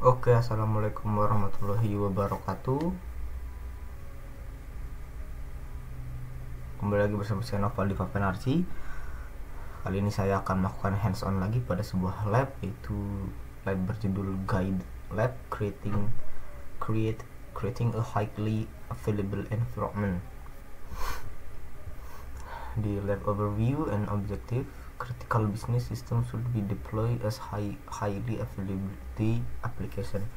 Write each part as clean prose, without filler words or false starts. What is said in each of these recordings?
Oke, assalamualaikum warahmatullahi wabarakatuh. Kembali lagi bersama saya Noval di Vapenarsi. Kali ini saya akan melakukan hands on lagi pada sebuah lab, yaitu lab berjudul Guide Lab Creating a Highly Available Environment. Di lab overview and objective, critical business system should be deployed as highly availability application.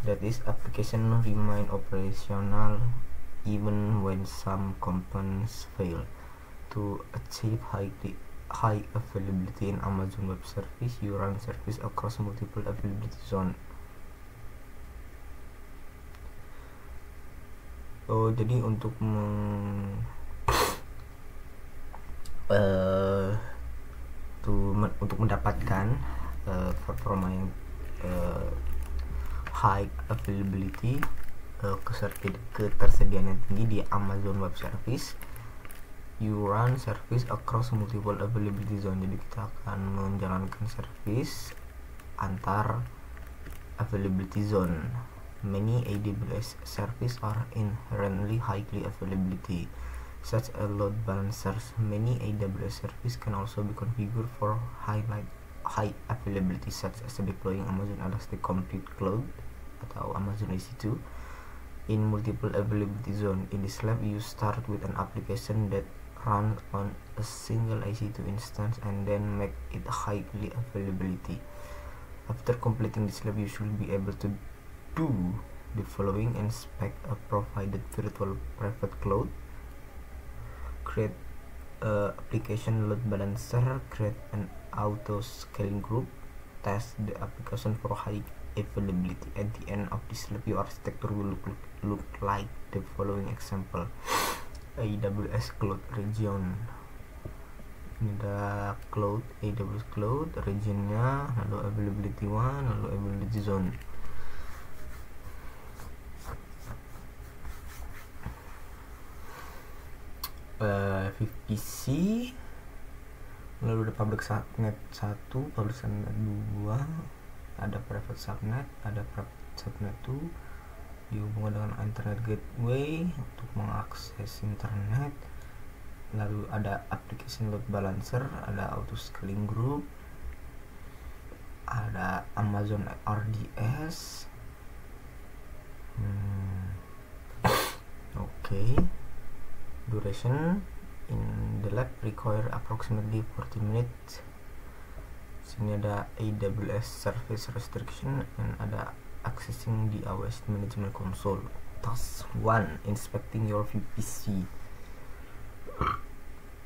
That is, application remain operational even when some components fail. To achieve high availability in Amazon Web Service, you run service across multiple availability zone. Jadi untuk untuk mendapatkan performa yang high availability, ketersediaan yang tinggi di Amazon Web Service, you run service across multiple availability zone. Jadi kita akan menjalankan service antar availability zone. Many AWS service are inherently highly availability, such as load balancers. Many AWS service can also be configured for high availability, such as deploying Amazon Elastic Compute Cloud atau Amazon EC2 in multiple availability zone. In this lab, you start with an application that runs on a single EC2 instance and then make it highly availability. After completing this lab, you should be able to do the following: inspect a provided virtual private cloud, create application load balancer, create an auto scaling group, test the application for high availability. At the end of this lab, your architecture will look like the following example: AWS Cloud Region. Ini ada cloud, AWS Cloud regionnya, lalu availability 1, lalu availability zone. VPC, lalu ada public subnet 1, public subnet 2, ada private subnet, ada private subnet 2 dihubungkan dengan internet gateway untuk mengakses internet. Lalu ada application load balancer, ada auto scaling group, ada Amazon RDS. Okay. Duration in the lab require approximately 40 minutes. Sini ada AWS service restriction dan ada accessing the AWS management console. Task 1: inspecting your VPC.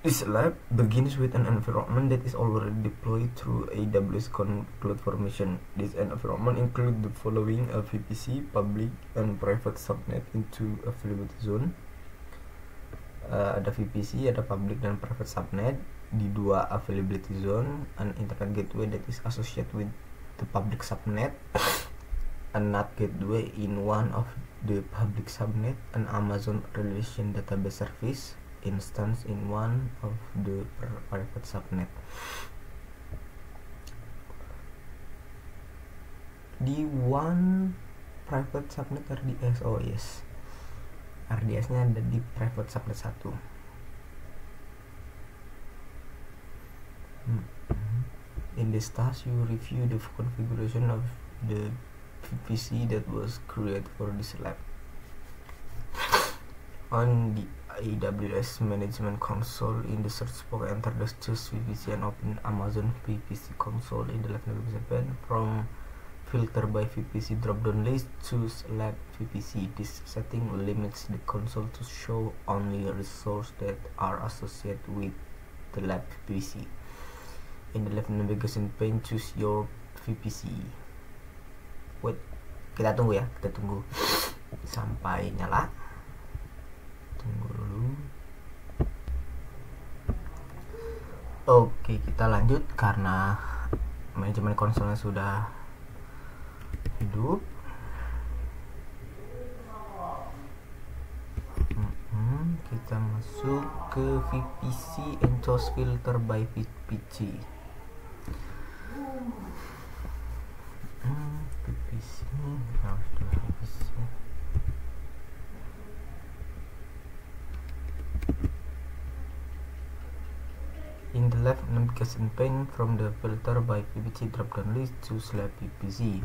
This lab begins with an environment that is already deployed through AWS CloudFormation. This environment includes the following: a VPC, public and private subnet into availability zone. Ada VPC, ada public dan private subnet di dua availability zone, an internet gateway that is associated with the public subnet, a NAT gateway in one of the public subnet, an Amazon Relation Database Service instance in one of the private subnet. Di one private subnet RDS, oh yes, RDS nya ada di private subnet 1. In this task, you review the configuration of the VPC that was created for this lab. On the AWS Management Console, in the search bar, enter the choose VPC and open Amazon VPC console. In the left navigation pane, from filter by VPC drop-down list, choose lab VPC. This setting limits the console to show only resources that are associated with the lab VPC. In the left navigation pane, choose your VPC. Wait, kita tunggu ya, kita tunggu sampai nyala. Tunggu dulu. Oke, kita lanjut karena manajemen konsolnya sudah hidup. Kita masuk ke VPC and choose filter by VPC. VPC In the left navigation pane from the filter by PPC drop-down list, choose lab PPC.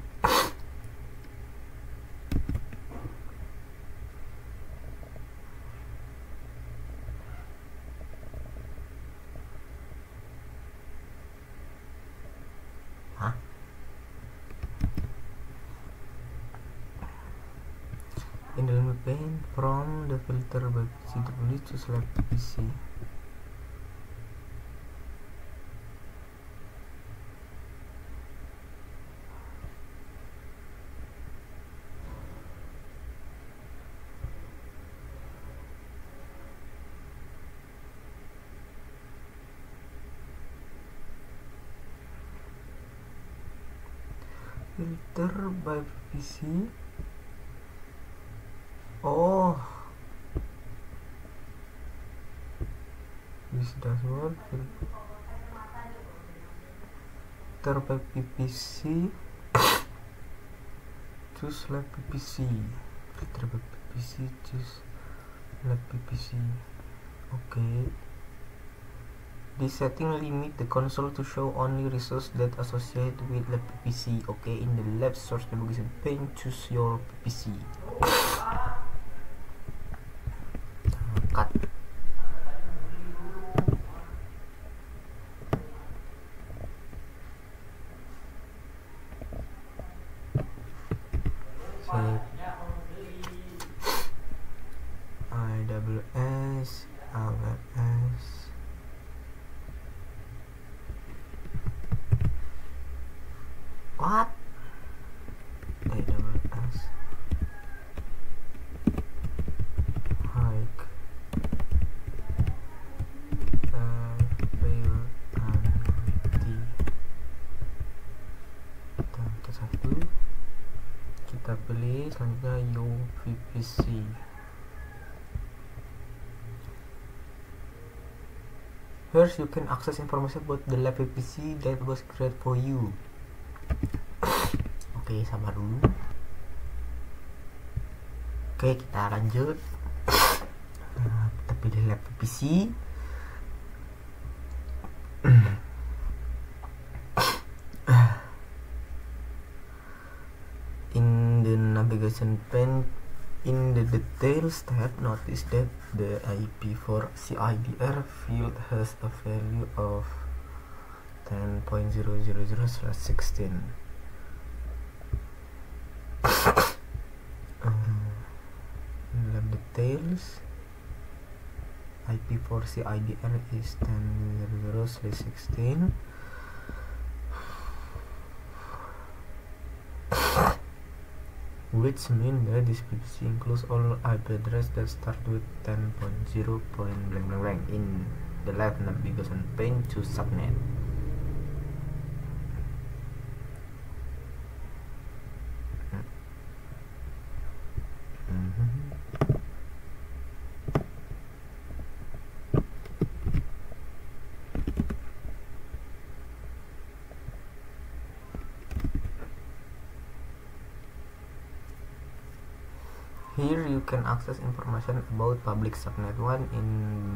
In the lab pane from the filter by PPC drop-down list, choose lab PPC. Filter by PPC. Oh, this dashboard filter by PPC. Choose lab PPC. Filter by PPC. Choose lab PPC. Okay. This setting limit the console to show only resources that associate with lab PPC. Okay, in the left source navigation pane, choose your PPC. Cut. Save. IWS, AWS. What? AWS. Hike. Fail anti. Kita satu. Kita pilih selanjutnya UVPC. Here you can access information about the lab PPC that was created for you. Oke, sabar dulu. Oke, kita lanjut. Kita pilih lab PPC. In the navigation pane, in the details tab, notice that the IP for CIDR field has a value of 10.000/16. Lab details, IP for CIDR is 10.000/16. Which means that this PPC includes all IP address that start with 10.0. In the left navigation pane, choose subnet. Here you can access information about public subnet 1. In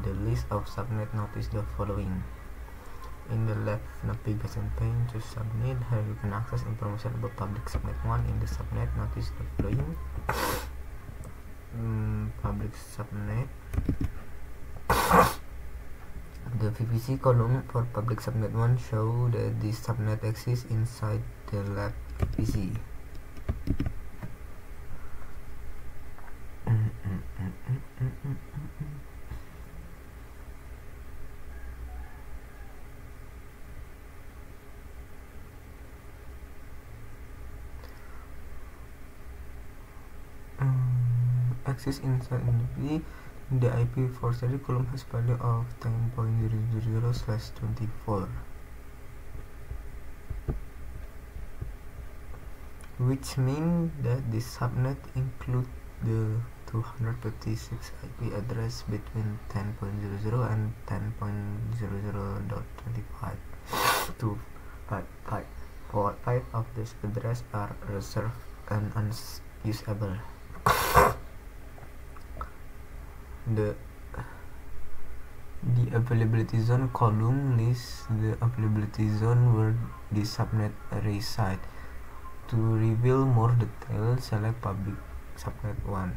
the list of subnet, notice the following. In the left navigation pane, choose subnet. Here you can access information about public subnet 1. In the subnet, notice the following. Public subnet. The PPC column for public subnet 1 show that this subnet exists inside the lab PPC. Access inside the IP for study column has value of 10.000/24, which means that this subnet includes the 256 IP address between 10.00 and 10.00.25. 5 of this address are reserved and unusable. The availability zone column lists the availability zone where the subnet reside. To reveal more details, select public subnet 1.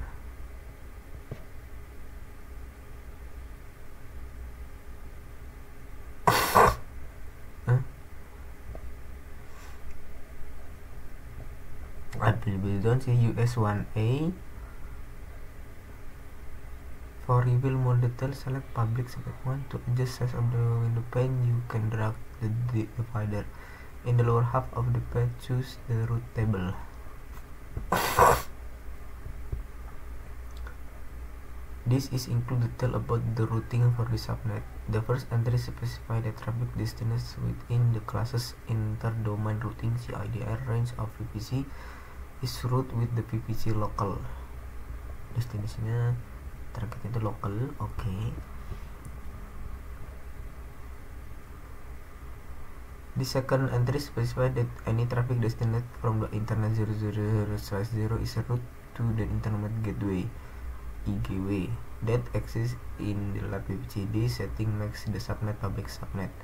Availability zone US1A. For reveal more details, select public subnet 1. To adjust size of the window pane, you can drag the divider. In the lower half of the page, choose the route table. This is include detail about the routing for the subnet. The first entry specifies the traffic destinations within the classes inter-domain routing CIDR range of VPC is route with the VPC local. Destinasinya target itu local, okay. The second entry specifies that any traffic destined from the internet 000/0 is a route to the internet gateway (IGW) that exists in the lab VPC. This setting makes the subnet public subnet.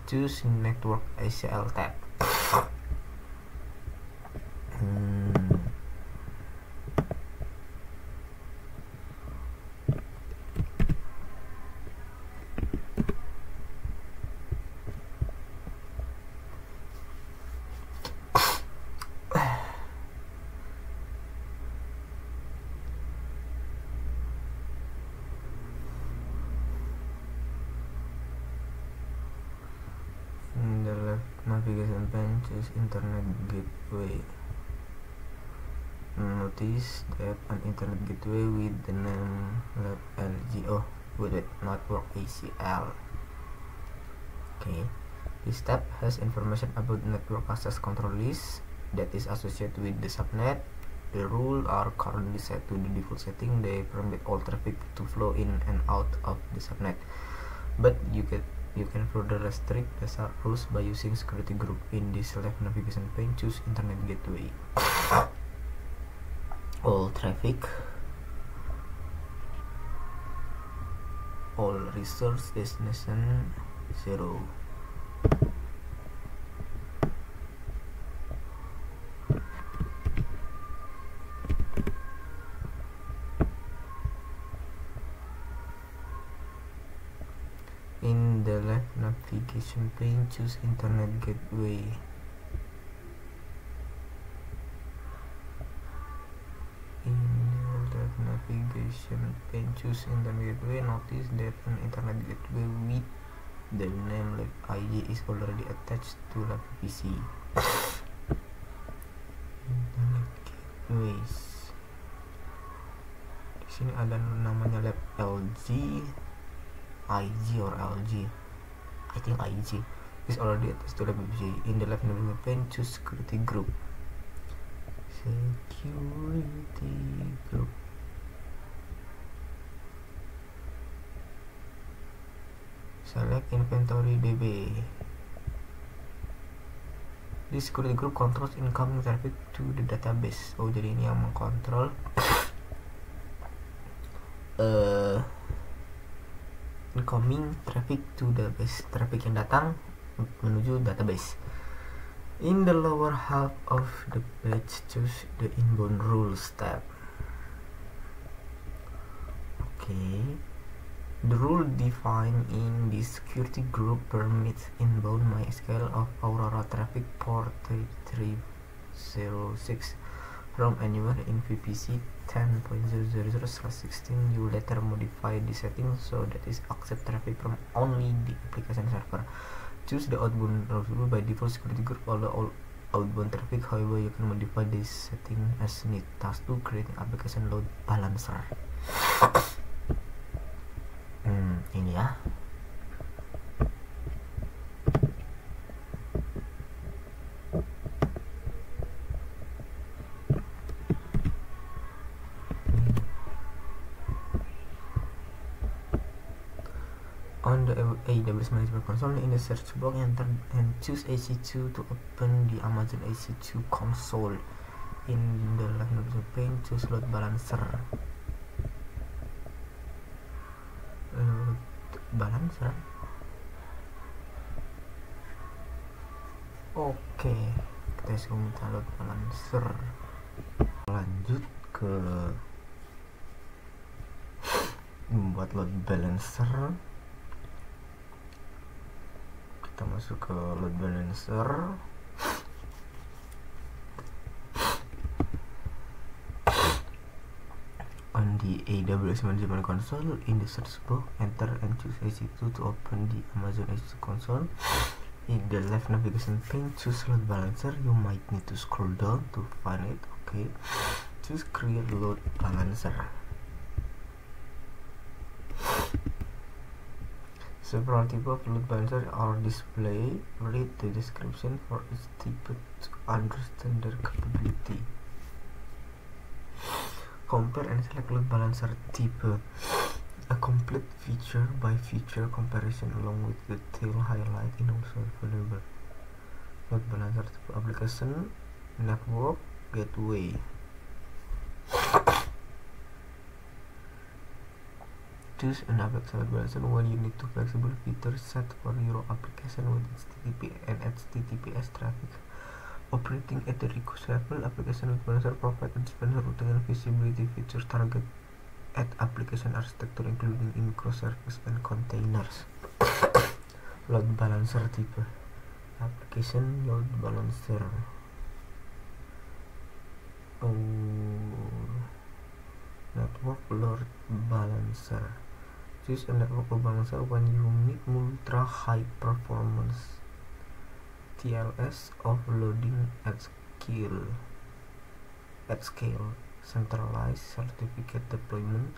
Choose Network ACL tab. In the left navigation pane, choose Internet Gateway. Notice that an Internet Gateway with the name LGO with Network ACL. Okay, this tab has information about network access control list that is associated with the subnet. The rules are currently set to the default setting. They permit all traffic to flow in and out of the subnet, but you can further restrict the rules by using security group. In this left navigation pane, choose Internet Gateway. All traffic, all resource destination 0. In the left navigation pane, choose Internet Gateway. In the left navigation pane, choose Internet Gateway. Notice that an Internet Gateway with the name lab IG is already attached to lab VPC. Internet Gateways. Di sini ada namanya lab LG. IG or LG, I think IG is already attached to the VPC. In the left navigation pane, choose security group. Security group. Select inventory DB. This security group controls incoming traffic to the database. Oh, jadi ini yang mengkontrol incoming traffic to the base, traffic yang datang menuju database. In the lower half of the page, choose the inbound rules tab. Okay, the rule defined in this security group permits inbound MySQL of Aurora traffic port 3306 from anywhere in VPC 10.000/16. You later modify the settings so that it accepts traffic from only the application server. Choose the outbound rule. By default, security group all outbound traffic. However, you can modify this setting as need. Task 2, creating application load balancer. Ini ya. On the AWS Management Console, in the search box, enter and choose EC2 to open the Amazon EC2 console. In the left navigation pane, choose load balancer. Load balancer. Oke, kita minta load balancer. Lanjut ke membuat load balancer. Kita masuk ke load balancer. On the AWS Management Console, in the search box, enter and choose EC2 to open the Amazon EC2 console. In the left navigation pane, choose load balancer. You might need to scroll down to find it. Okay, choose create load balancer. Several types of load balancer are displayed. Read the description for each type to understand their capability. Compare and select load balancer type. A complete feature by feature comparison along with detail highlighting also available. Load balancer type application, network, gateway. Choose an application load balancer when you need to flexible features set for your application with HTTP and HTTPS traffic. Operating at the request level, application load balancer provides advanced routing and visibility features target at application architecture including microservice and containers. Load balancer type. Application load balancer. Network load balancer. Choose a network load balancer when you need ultra high performance TLS offloading at scale, centralized certificate deployment,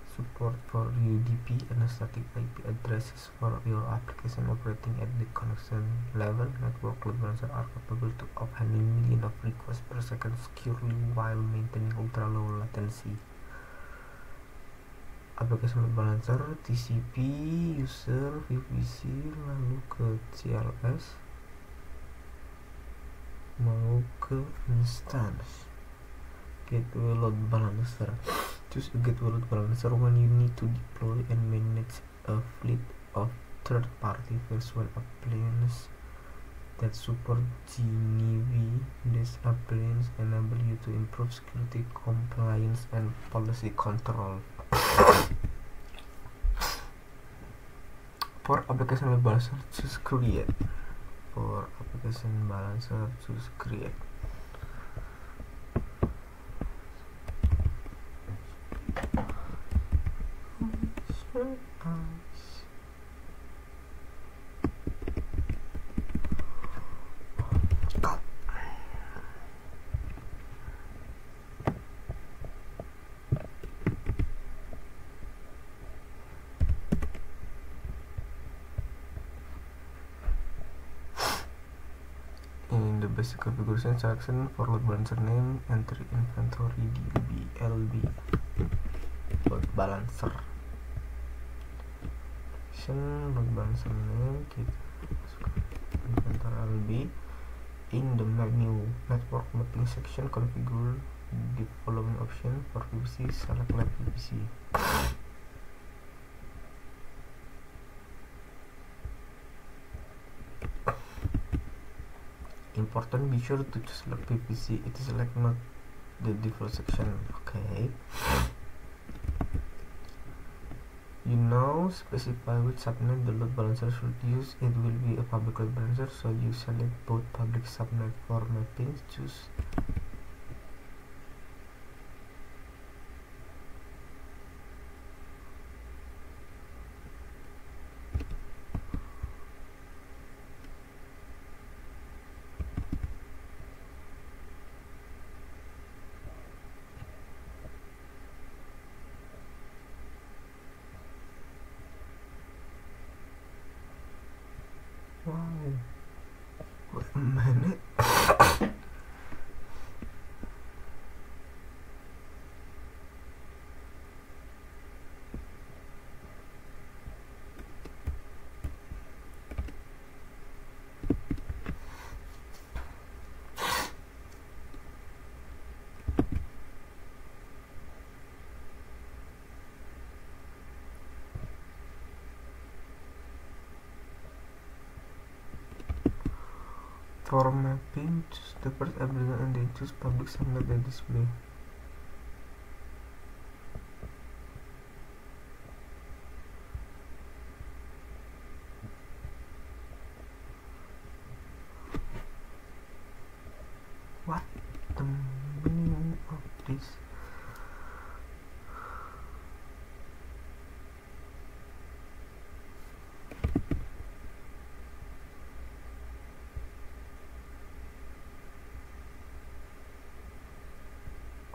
support for UDP and static IP addresses for your application operating at the connection level. Network load balancer are capable of handling millions of requests per second securely while maintaining ultra low latency. Application load balancer, TCP, user, VPC, lalu ke TLS, mau ke instance. Gateway load balancer. Choose a gateway load balancer when you need to deploy and manage a fleet of third-party virtual appliances that support GNV. These appliances enable you to improve security, compliance, and policy control. For application load balancer, choose create. For application balancer, choose create. In the basic configuration section for load balancer name, enter inventory DB load balancer. Load balancer name, kita masukkan inventory LB. In the menu network mapping section, configure the following option. For VPC, select lab VPC. Important, be sure to choose select VPC. It is like not the default section. Okay. You now specify which subnet the load balancer should use. It will be a public load balancer, so you select both public subnet for mapping. Choose Wait a minute. For mapping, choose the first application and then choose public subnet and display. What the meaning of this?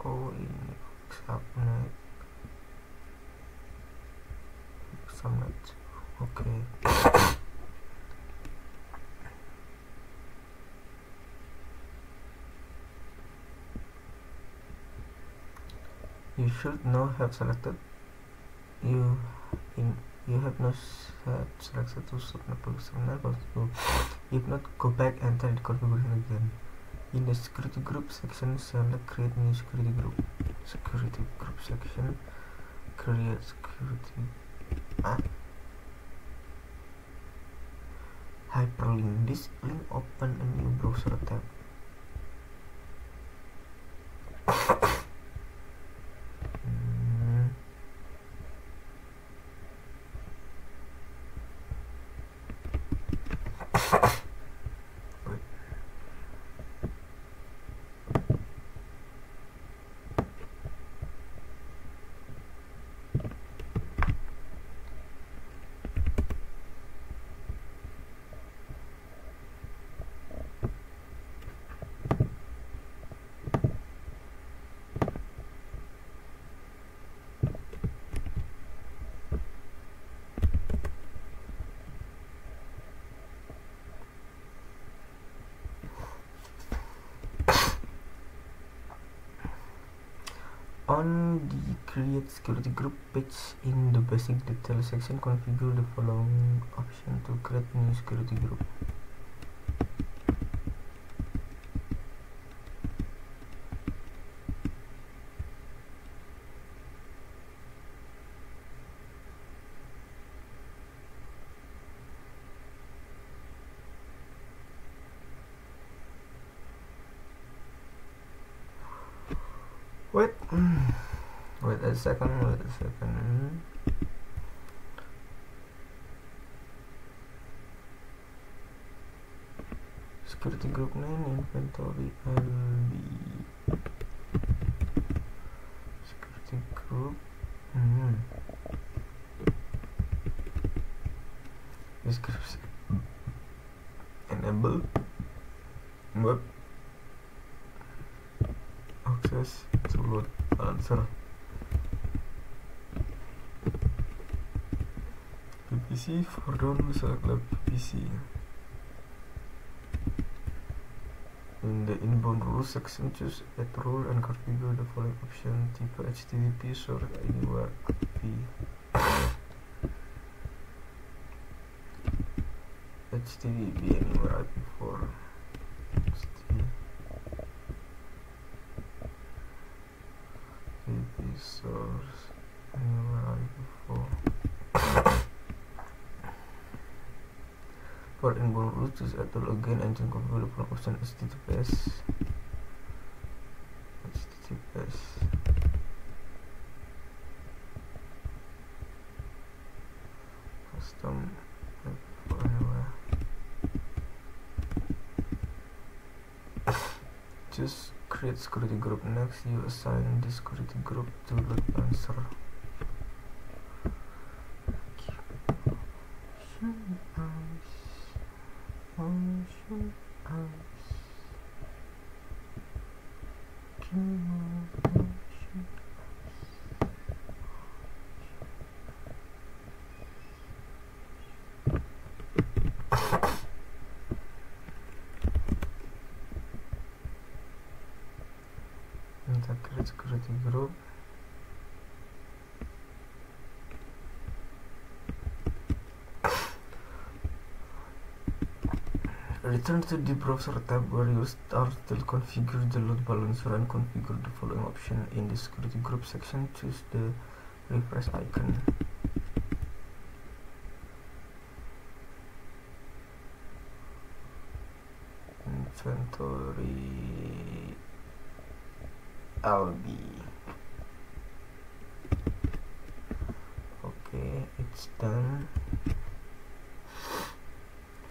Oh, ini subnet. Okay. You should now have selected you have not selected to subnet public subnet. If not, go back and try the configuration again. In the security group section, select create new security group. Security group section, create security. Hyperlink. This link open a new browser tab. On the create security group page in the basic details section, configure the following option to create new security group. Wait a second. Security group name, inventory LB. Security group. Description. Enable web access to load balancer. VPC for download, select VPC. In the inbound rules section, choose add rule and configure the following option: type HTTP, source anywhere, IP. HTTP anywhere, IP4. HTTP source anywhere, IP4. For inbound rules, choose add rule again and then configure the following option: HTTPS. Custom anywhere. Choose create security group. Next, you assign the security group to load balancer. Create security group. Return to the browser tab where you start to configure the load balancer and configure the following option. In the security group section, choose the refresh icon. And inventory LB. Okay, it's done.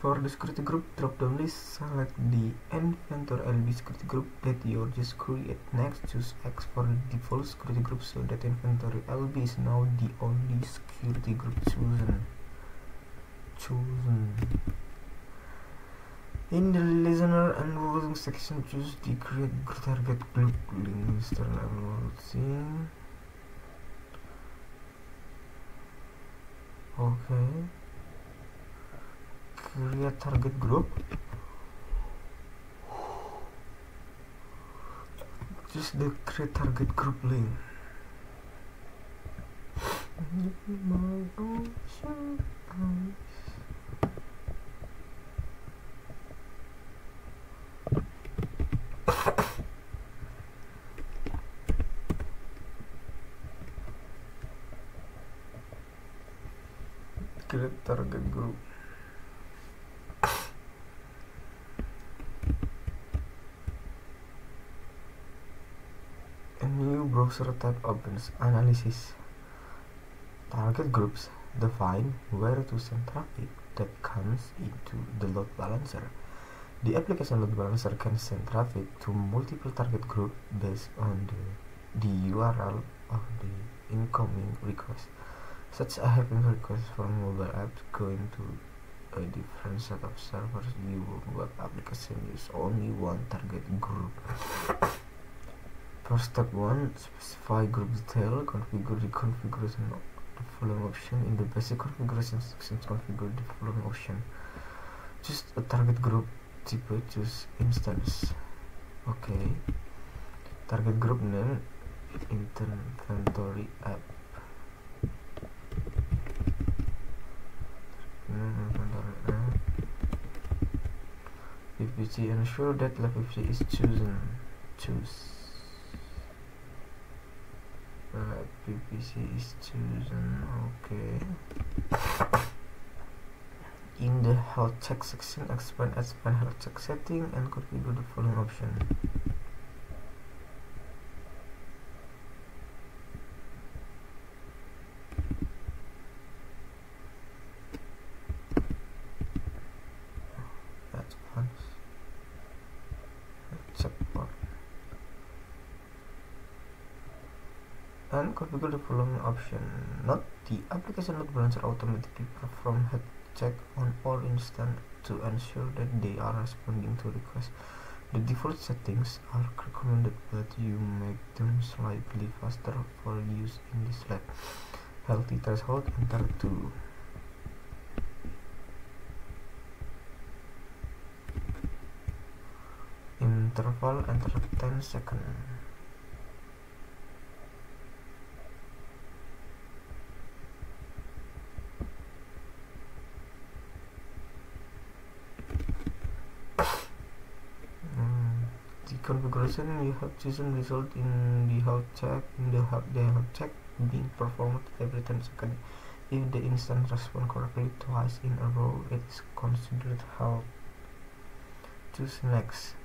For the security group drop-down list, select the inventory LB security group that you just create. Next, choose X for the default security group so that inventory LB is now the only security group chosen. In the listener and routing section, choose the create target group link. Start routing. Okay. Create target group. Choose the create target group link. Create target group. A new browser tab opens. Analysis. Target groups define where to send traffic that comes into the load balancer. The application load balancer can send traffic to multiple target groups based on the URL of the incoming request. Such a having request from mobile apps going to a different set of servers. Your web application use only one target group. For step 1, specify group detail. Configure the configuration of the following option. In the basic configuration section, configure the following option. Choose a target group type, choose instance. Okay. Target group name, inventory app. PPC, ensure that left PPC is chosen. Choose. PPC is chosen. Okay. In the health check section, expand health check setting and configure the following option. And configure the following option. Note, the application load balancer automatically perform health check on all instances to ensure that they are responding to requests. The default settings are recommended, but you make them slightly faster for use in this lab. Healthy threshold, enter 2. Interval, enter 10 seconds. Configuration you have chosen result in the health check. The health check being performed every 10 seconds. If the instance responds correctly twice in a row, it is considered health. Choose next.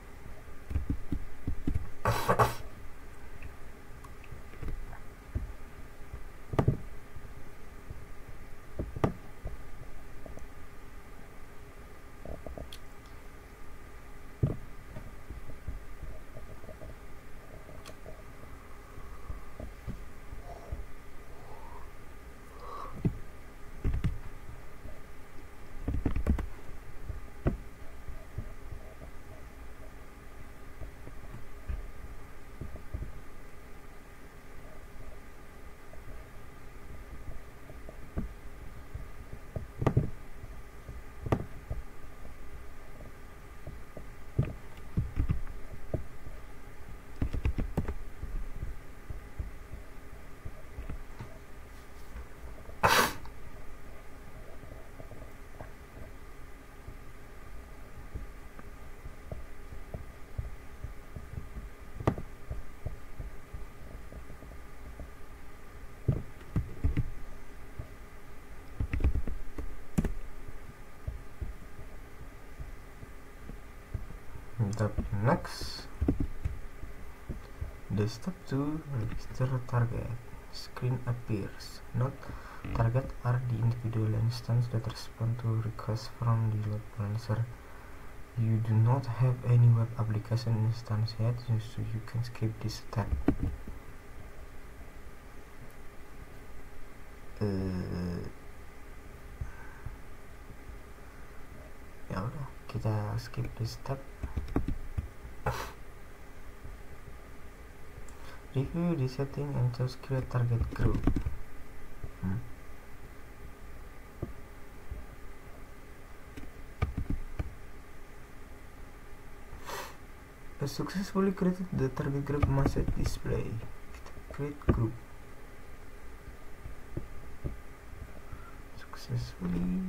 Tap next. The step to register target screen appears. Note, target are the individual instances that respond to requests from the load balancer. You do not have any web application instance yet, so you can skip this step. Ya udah, kita skip this step. Review the setting and choose create target group. A successfully created the target group message display. Create group. Successfully.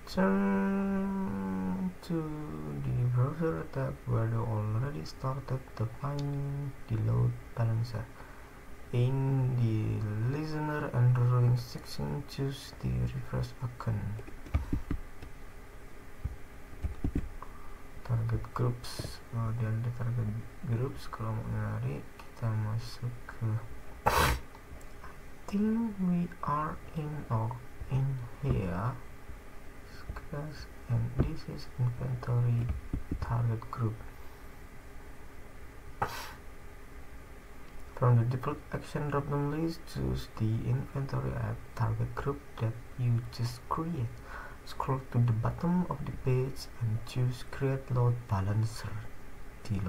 Return to the browser tab where you already started defining the load balancer. In the listener and drawing section, choose the refresh icon. Target groups, dia ada target groups. Kalau mau nyari, kita masuk ke I think we are in here. And this is inventory target group. From the default action drop-down list, choose the inventory target group that you just create. Scroll to the bottom of the page and choose create load balancer. The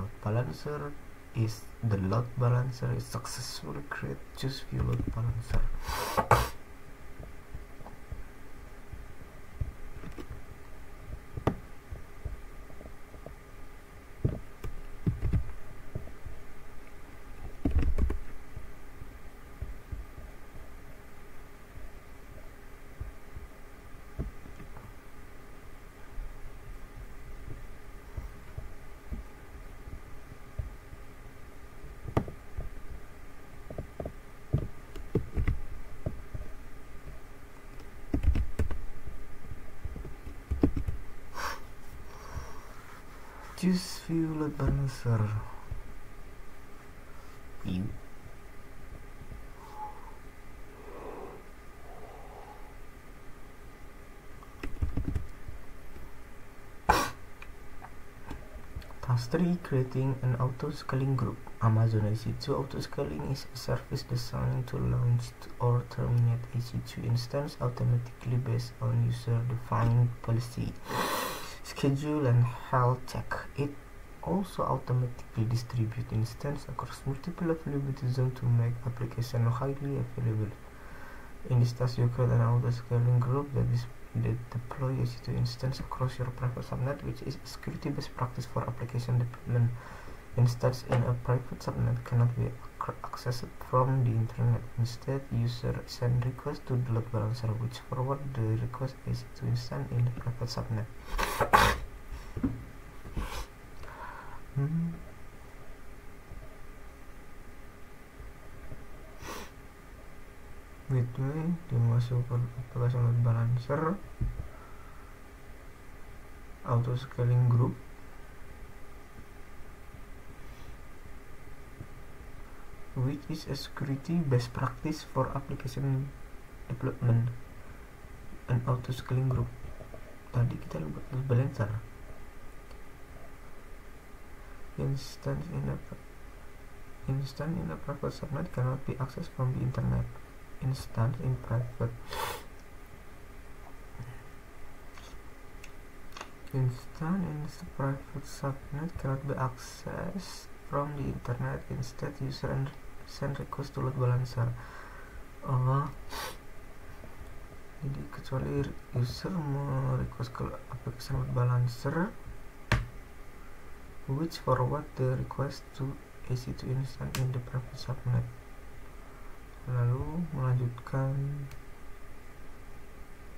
load balancer is successfully created. Choose view load balancer. Choose view load balancer. View. Task 3. Creating an auto-scaling group. Amazon EC2 auto-scaling is a service designed to launch or terminate EC2 instance automatically based on user-defined policy, schedule, and health check. It also automatically distributes instances across multiple availability zones to make application highly available. In this task, you create an auto-scaling group that deploy EC2 instance across your private subnet, which is a security best practice for application development. Instance in a private subnet cannot be accessed from the internet. Instead, user send request to the load balancer, which forward the request EC2 instance in the private subnet. Gateway dimasukkan aplikasi load balancer, auto scaling group, which is a security best practice for application development. An auto scaling group tadi kita buat load balancer. Instance in a private subnet cannot be accessed from the internet. Instance in private subnet cannot be accessed from the internet. Instead, user send request to load balancer. Jadi kecuali user mau request ke application load balancer, which forward the request to EC2 instance in the private subnet. Lalu melanjutkan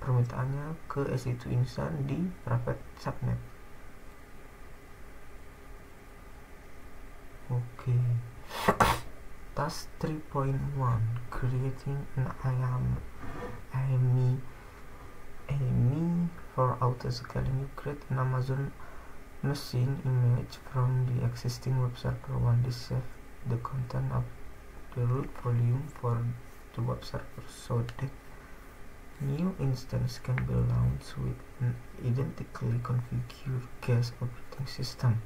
permintaannya ke EC2 instance di private subnet. Oke. Task 3.1 creating an AMI for auto-scaling. You create an Amazon machine image from the existing web server. One, this save the content of the root volume for the web server so that new instance can be launched with an identically configured guest operating system.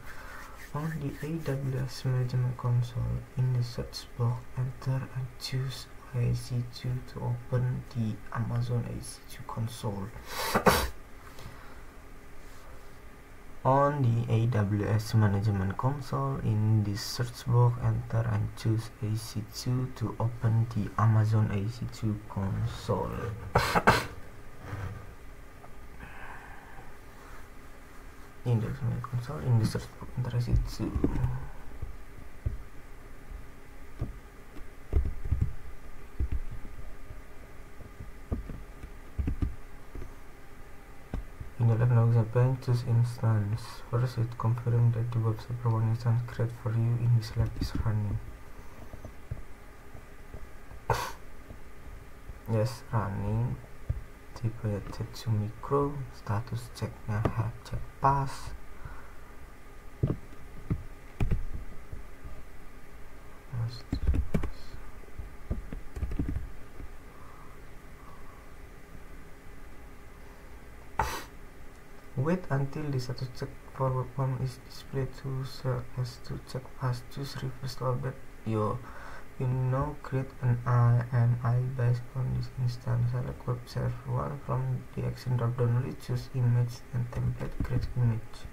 On the AWS Management Console, in the search box, enter and choose EC2 to open the Amazon EC2 console. On the AWS Management Console, in the search box, enter and choose EC2 to open the Amazon EC2 console. In the Management Console, in the search box, enter EC2. In the left navigation pane, choose instance. First, it confirm that the web server one instance created for you in this lab is running. Yes, running. Tipe Tetsu Micro. Status ceknya have check pass. Wait until the status check for web form is displayed to serve as to check pass. Choose reverse to update. You now create an AMI based on this instance. Select web server 1 from the action drop-down list. Choose image and template. Create image.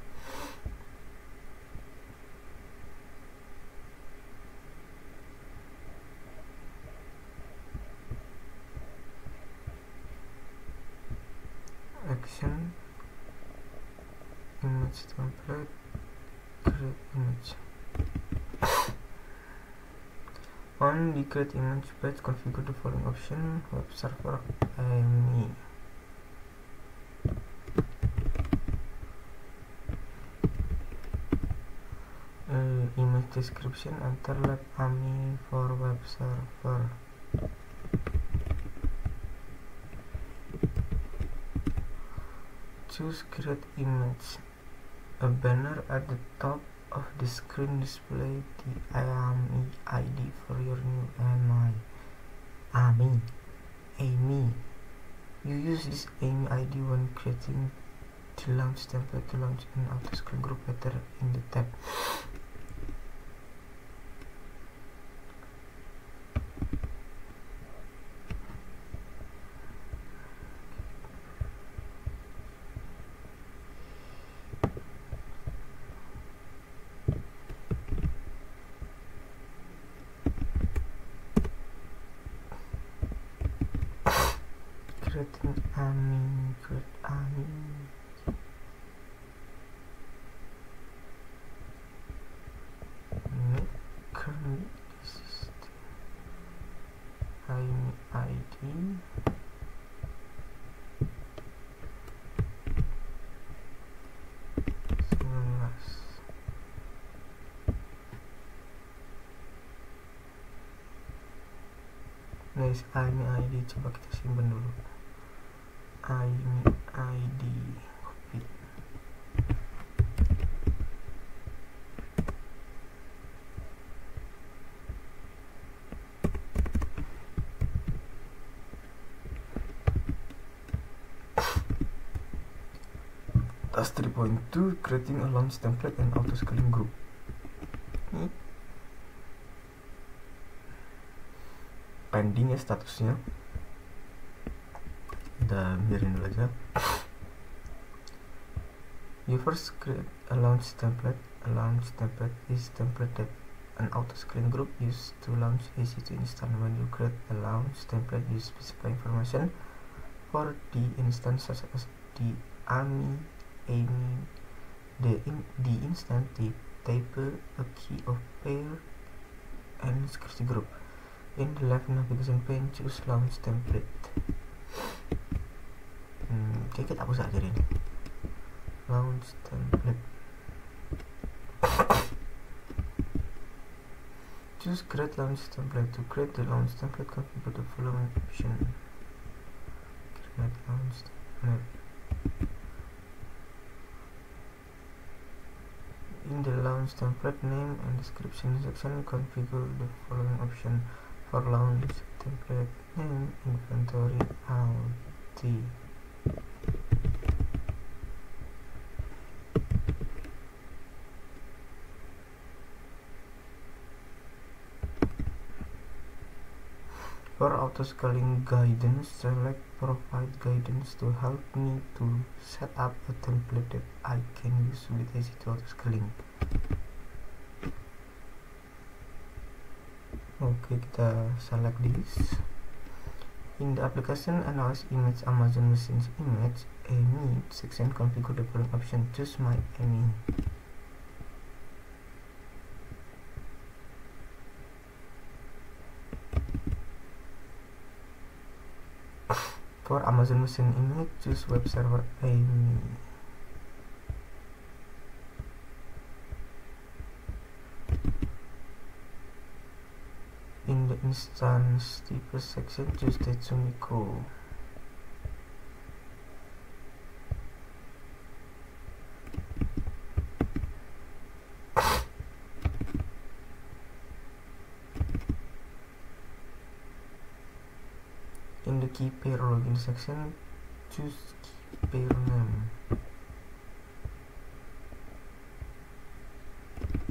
Action, image template, create image. On the create image page, configure the following option: web server AMI. Image description, enter lab AMI for web server. Choose create image. A banner at the top of the screen display the AMI ID for your new AMI. You use this AMI ID when creating the launch template to launch an auto-scale group later in the tab. Creating AMI, create AMI. Currently this is the AMI ID. Nice, AMI ID coba kita simpan dulu. AMI ID copy. Task 3.2 creating a launch template and auto scaling group. Pending ya statusnya, kita biarin dulu aja. You first create a launch template. A launch template is template that an auto scaling group used to launch EC2 instance. When you create a launch template, you specify information for the instance such as the AMI, the instance, the type, a key of pair, and security group. In the left navigation pane, choose launch template. Oke, kita hapus aja ini. Launch template. Choose create launch template. To create the launch template, configure the following option. Create launch template. In the launch template name and description section, configure the following option. For launch template name, inventory Audi. For auto-scaling guidance, select provide guidance to help me to set up a template that I can use with easy to auto-scaling. Oke, kita select this. In the application analyze image Amazon machines image AMI section, configure the following option. Choose my AMI. For Amazon machine image, choose web server AMI. In the instance type section, choose Tetsumiko. In the key pair login section, choose key pair name.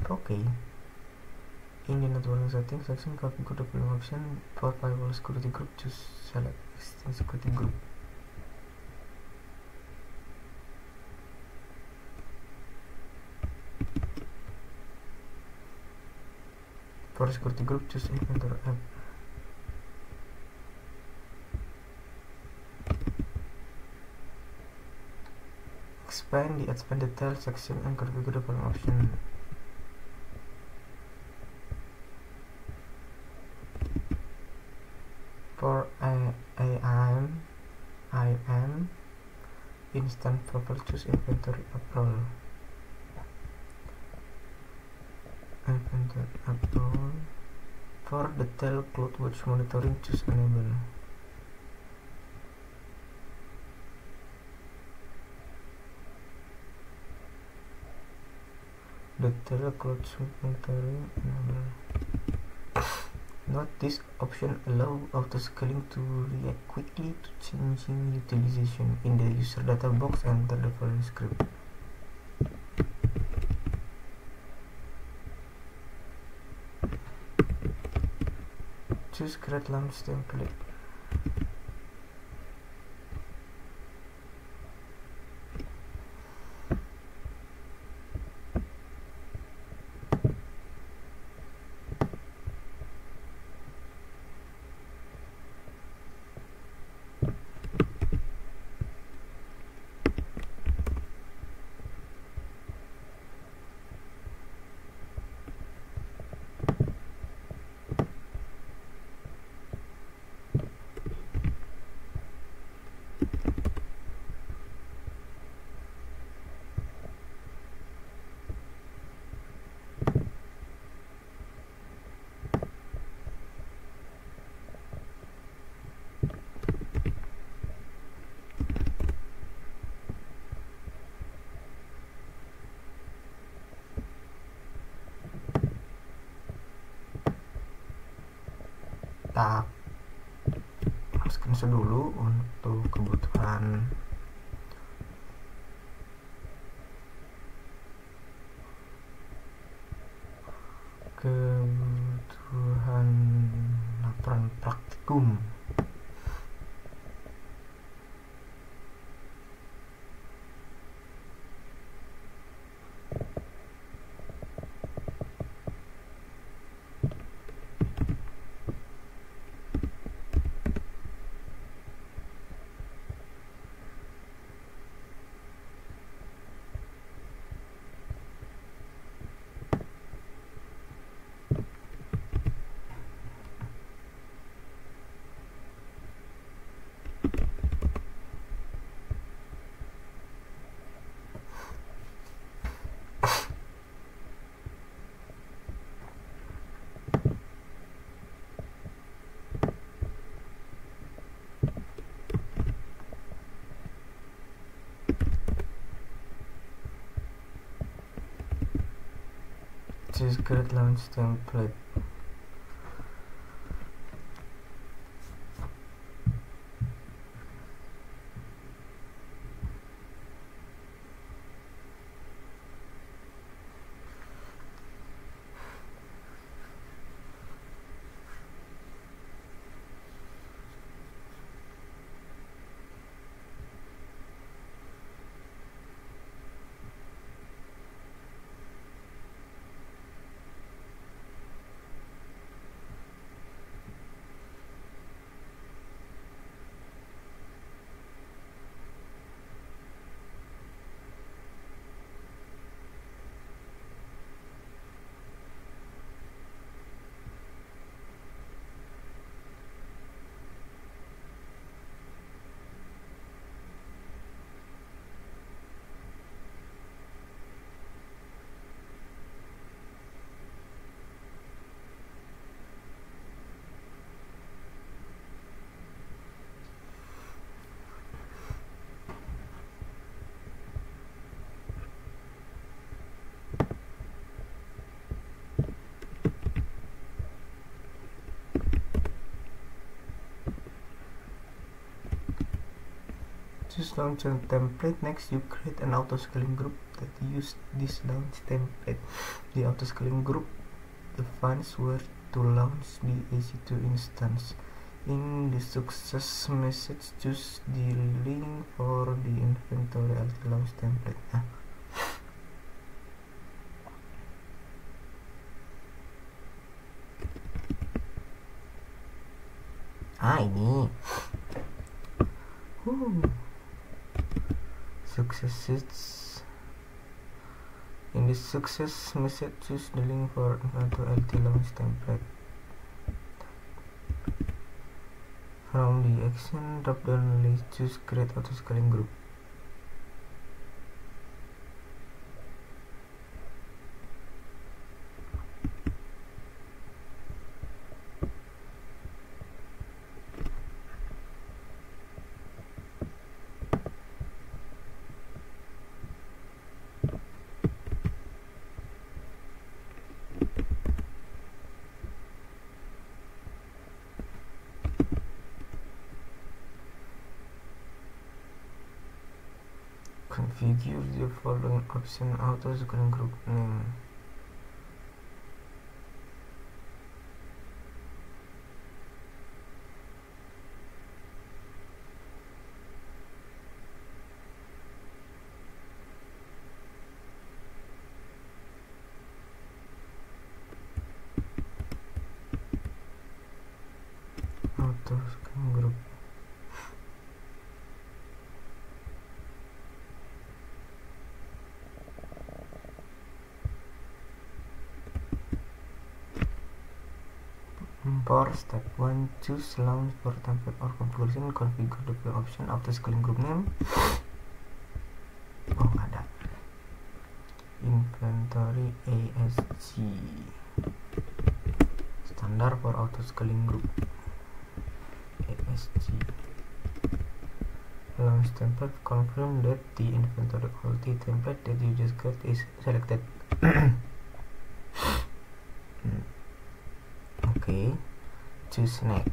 Okay. In the networking settings section, configure the following option. For firewall security group, choose select existing security group. For security group, choose inventory app. Expand the expand detail section and configure the following option. For IAM instant profile, choose inventory app role. Inventory app role. For detail CloudWatch monitoring, choose enable. Detail CloudWatch monitoring enable. Note this option allow auto-scaling to react quickly to changing utilization. In the user data box, enter the following script. Choose create launch template. Kita screenshot dulu untuk kebutuhan laporan praktikum. Choose create launch template. Choose launch a template. Next, you create an auto-scaling group that use this launch template. The auto-scaling group defines where to launch the EC2 instance. In the success message, choose the link for the inventory LT launch template. Ini successes. In the success message, choose the link for inventory LT launch template. From the action drop-down list, choose create auto-scaling group. Configure the following option auto-scaling group name. Auto-scaling group. For step 1, choose launch for template or configuration. Configure the option auto-scaling group name. Oh, nggak ada. Inventory ASG. Standar for auto-scaling group. ASG. Launch template. Confirm that the inventory LT template that you just got is selected. Okay. Choose next.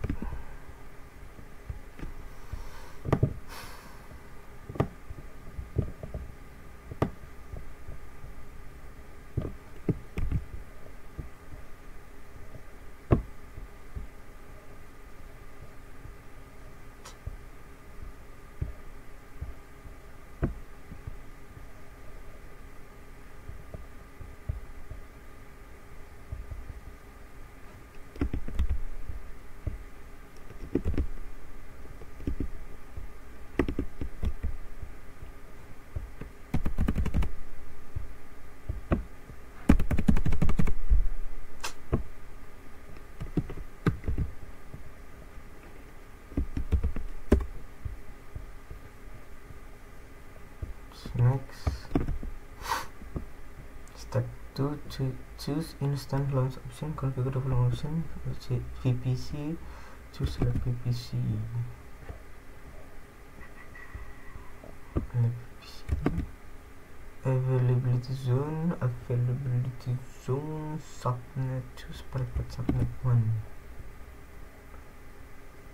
Next, step 2, choose instant launch option. Configure the following option. VPC, choose select VPC. availability zone subnet, choose private subnet 1,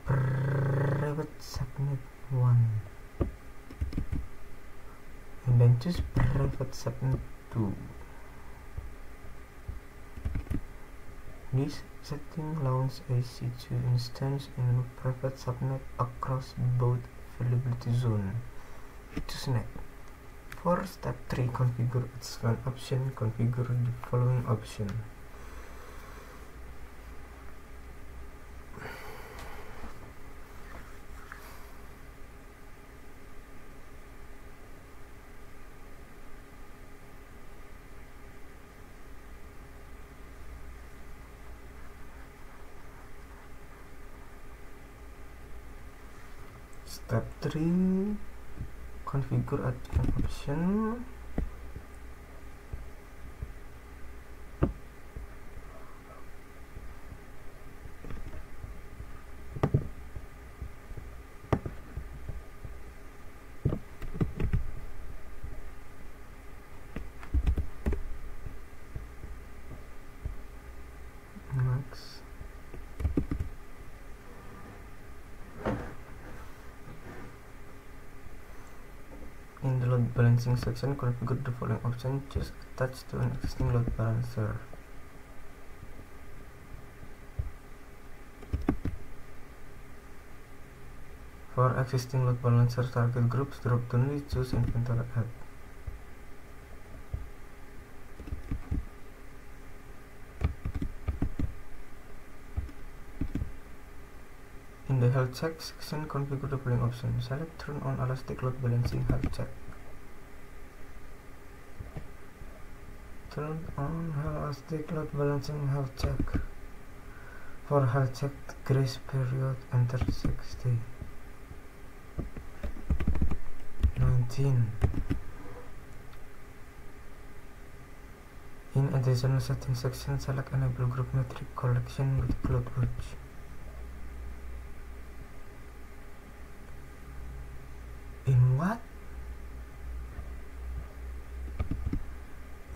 private subnet 1, and then choose private subnet 2. This setting allows EC2 instance and private subnet across both availability zone. Choose net. For step 3, configure advanced option. Configure the following option. Step 3, configure advanced option. Max. In the load balancing section, configure the following option. Choose attach to an existing load balancer. For existing load balancer target groups, drop down, choose inventory add. In the health check section, configure the following option. Select turn on elastic load balancing health check. Turn on elastic load balancing health check. For health check grace period, enter 60. 19. In additional settings section, select enable group metric collection with CloudWatch. In what?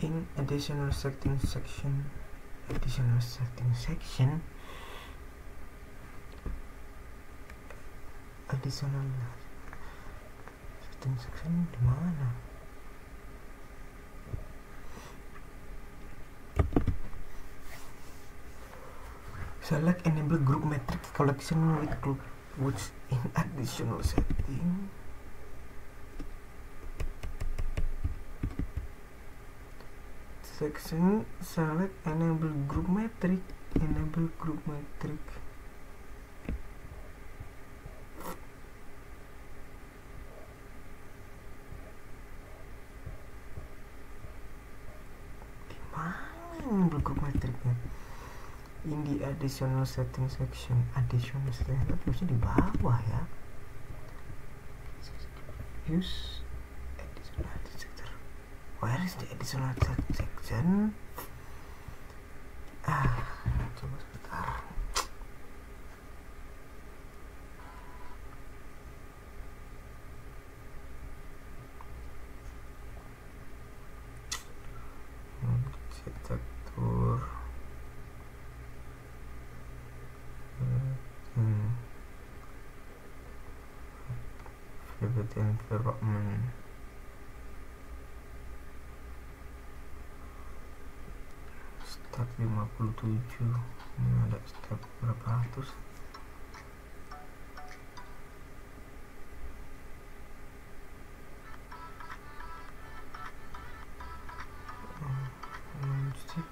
In additional settings section. Additional settings section. Additional settings section di mana? Select enable group metric collection with CloudWatch in additional setting. Section, select enable group metric. Enable group metric. Dimana enable group metricnya? In the additional setting section. Additional setting harusnya di bawah ya. Use additional sector. Where is the additional section? Coba sebentar. Arsitektur. Private environment. Step 57. Ini ada step berapa ratus? Step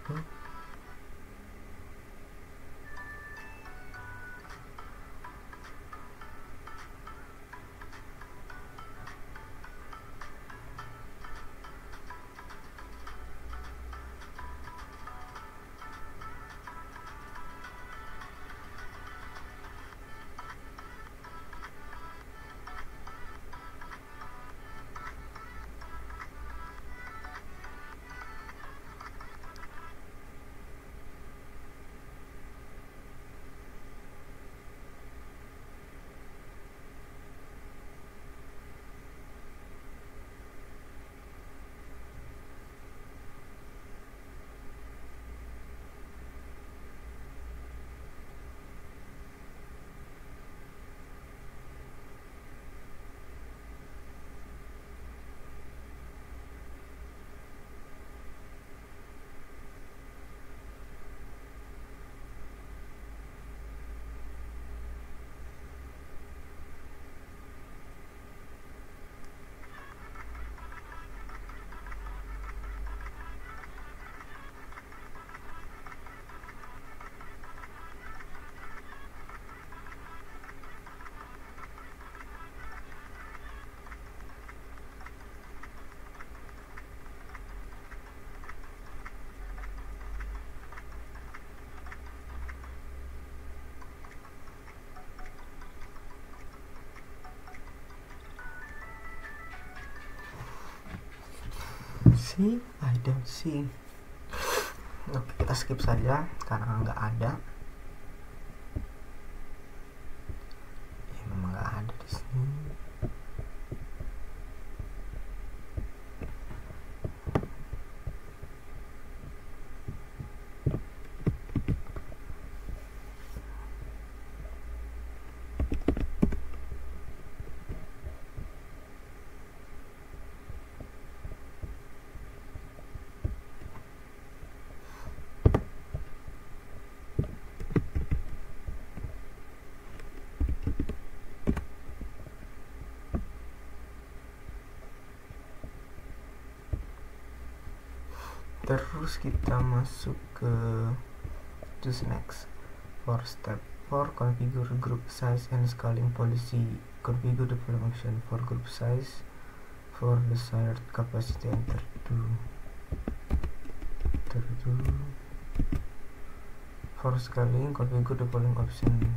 see, I don't see. Oke, kita skip saja karena nggak ada. Ya, memang nggak ada di sini. Terus kita masuk ke choose next. For step 4, configure group size and scaling policy. Configure the following option for group size. For desired capacity, enter 2. For scaling, configure the following option.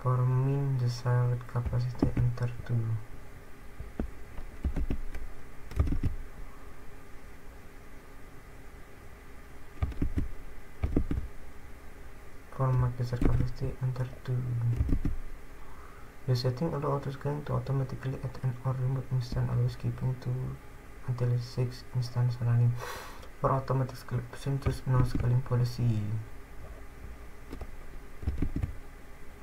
For min desired capacity, enter 2. For max desired capacity, enter 2. The setting allow autoscaling to automatically add and or remove instance, always keeping to until 6 instance running. For automatic scaling option, choose no scaling policy.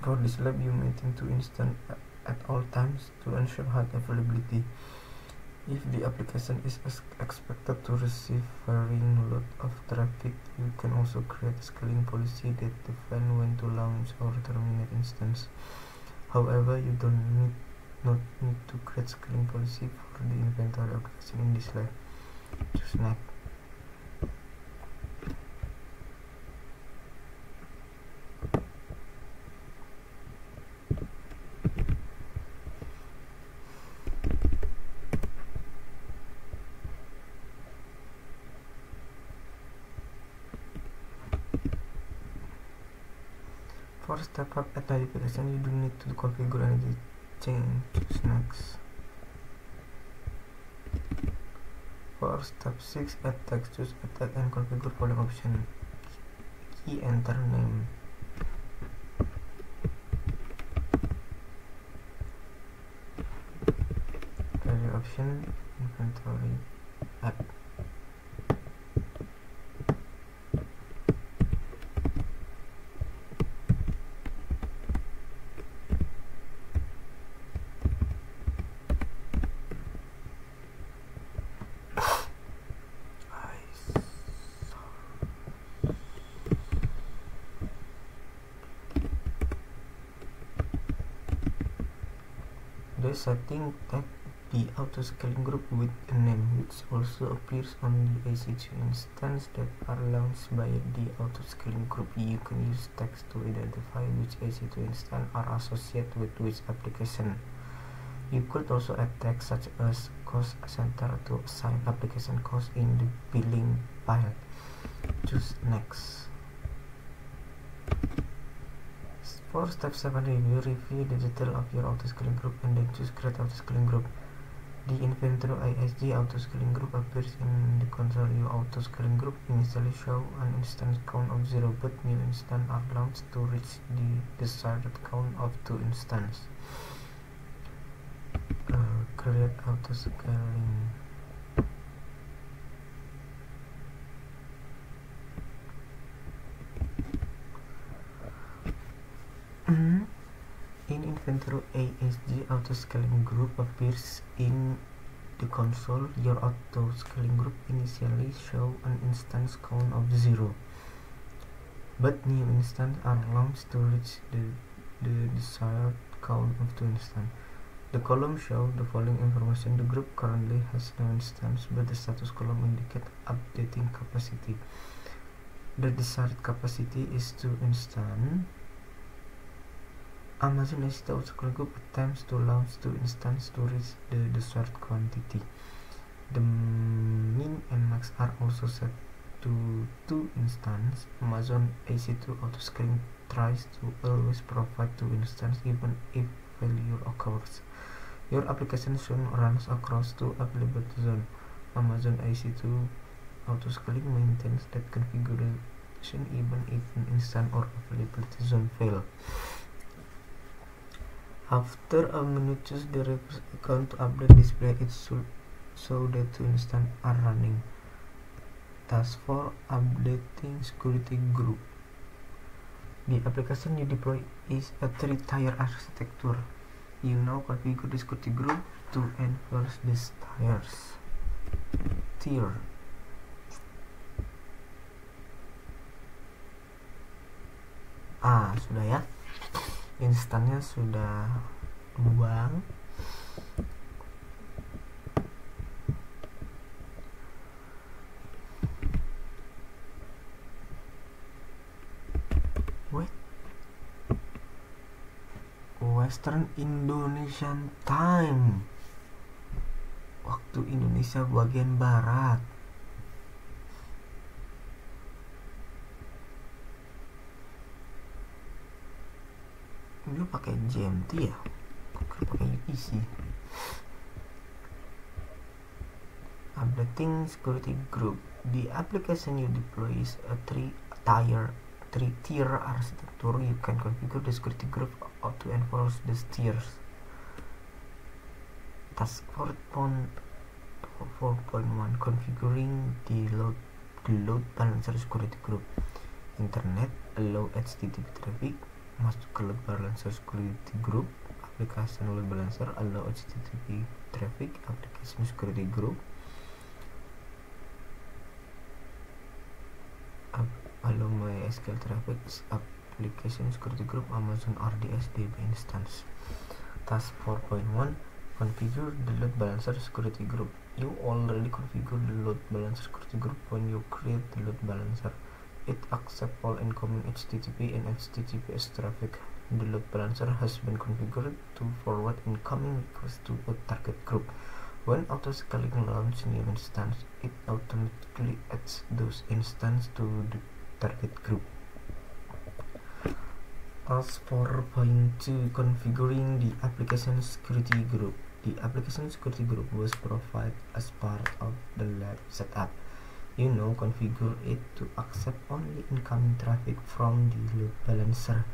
For this lab, you maintain 2 instances at all times to ensure high availability. If the application is expected to receive varying load of traffic, you can also create a scaling policy that defines when to launch or terminate instance. However, you not need to create scaling policy for the inventory application in this lab. Choose next. For step up at modification, you do need to configure any change. Choose next. For step 6, add text, choose add and configure following option. Key enter name. Value option inventory app. The setting tag the auto-scaling group with a name, which also appears on the EC2 instance that are launched by the auto-scaling group. You can use text to identify which EC2 instance are associated with which application. You could also add text such as cost center to assign application cost in the billing file. Choose next. For step 7, review the detail of your auto-scaling group and then choose create auto-scaling group. The inventory ISG auto-scaling group appears in the console. Your auto-scaling group initially show an instance count of 0, but new instances are launched to reach the desired count of 2 instances. Create auto-scaling. In inventory, ASG auto-scaling group appears in the console. Your auto-scaling group initially show an instance count of 0, but new instances are launched to reach the desired count of 2 instances. The column shows the following information. The group currently has no instance, but the status column indicates updating capacity. The desired capacity is 2 instances. Amazon EC2 auto-scaling group attempts to launch 2 instances to reach the desired quantity. The min and max are also set to 2 instances. Amazon EC2 auto-scaling tries to always provide 2 instances even if failure occurs. Your application soon runs across two available zones. Amazon EC2 autoscaling maintains that configuration even if an instance or availability zone fail. After a minute, choose the request account to update display it so that two instances are running. Task for updating security group. The application you deploy is a three-tier architecture. You now configure the security group to enforce these tier. Sudah ya, instannya sudah buang. Western Indonesian Time, waktu Indonesia bagian barat. Dia pakai GMT ya, kok pakai UTC. Updating security group. The application you deploy is a three-tier architecture. You can configure the security group to enforce these tiers. Task 4.1 configuring the load balancer security group. Internet allow HTTP traffic masuk ke load balancer security group. Application load balancer allow HTTP traffic application security group. Allow MySQL traffic application security group Amazon RDS DB instance. Task 4.1 configure the load balancer security group. You already configured the load balancer security group when you create the load balancer. It accepts all incoming HTTP and HTTPS traffic. The load balancer has been configured to forward incoming requests to a target group. When autoscaling launches new instance, it automatically adds those instances to the target group. Task 4.2 configuring the application security group. The application security group was provided as part of the lab setup. You now configure it to accept only incoming traffic from the load balancer.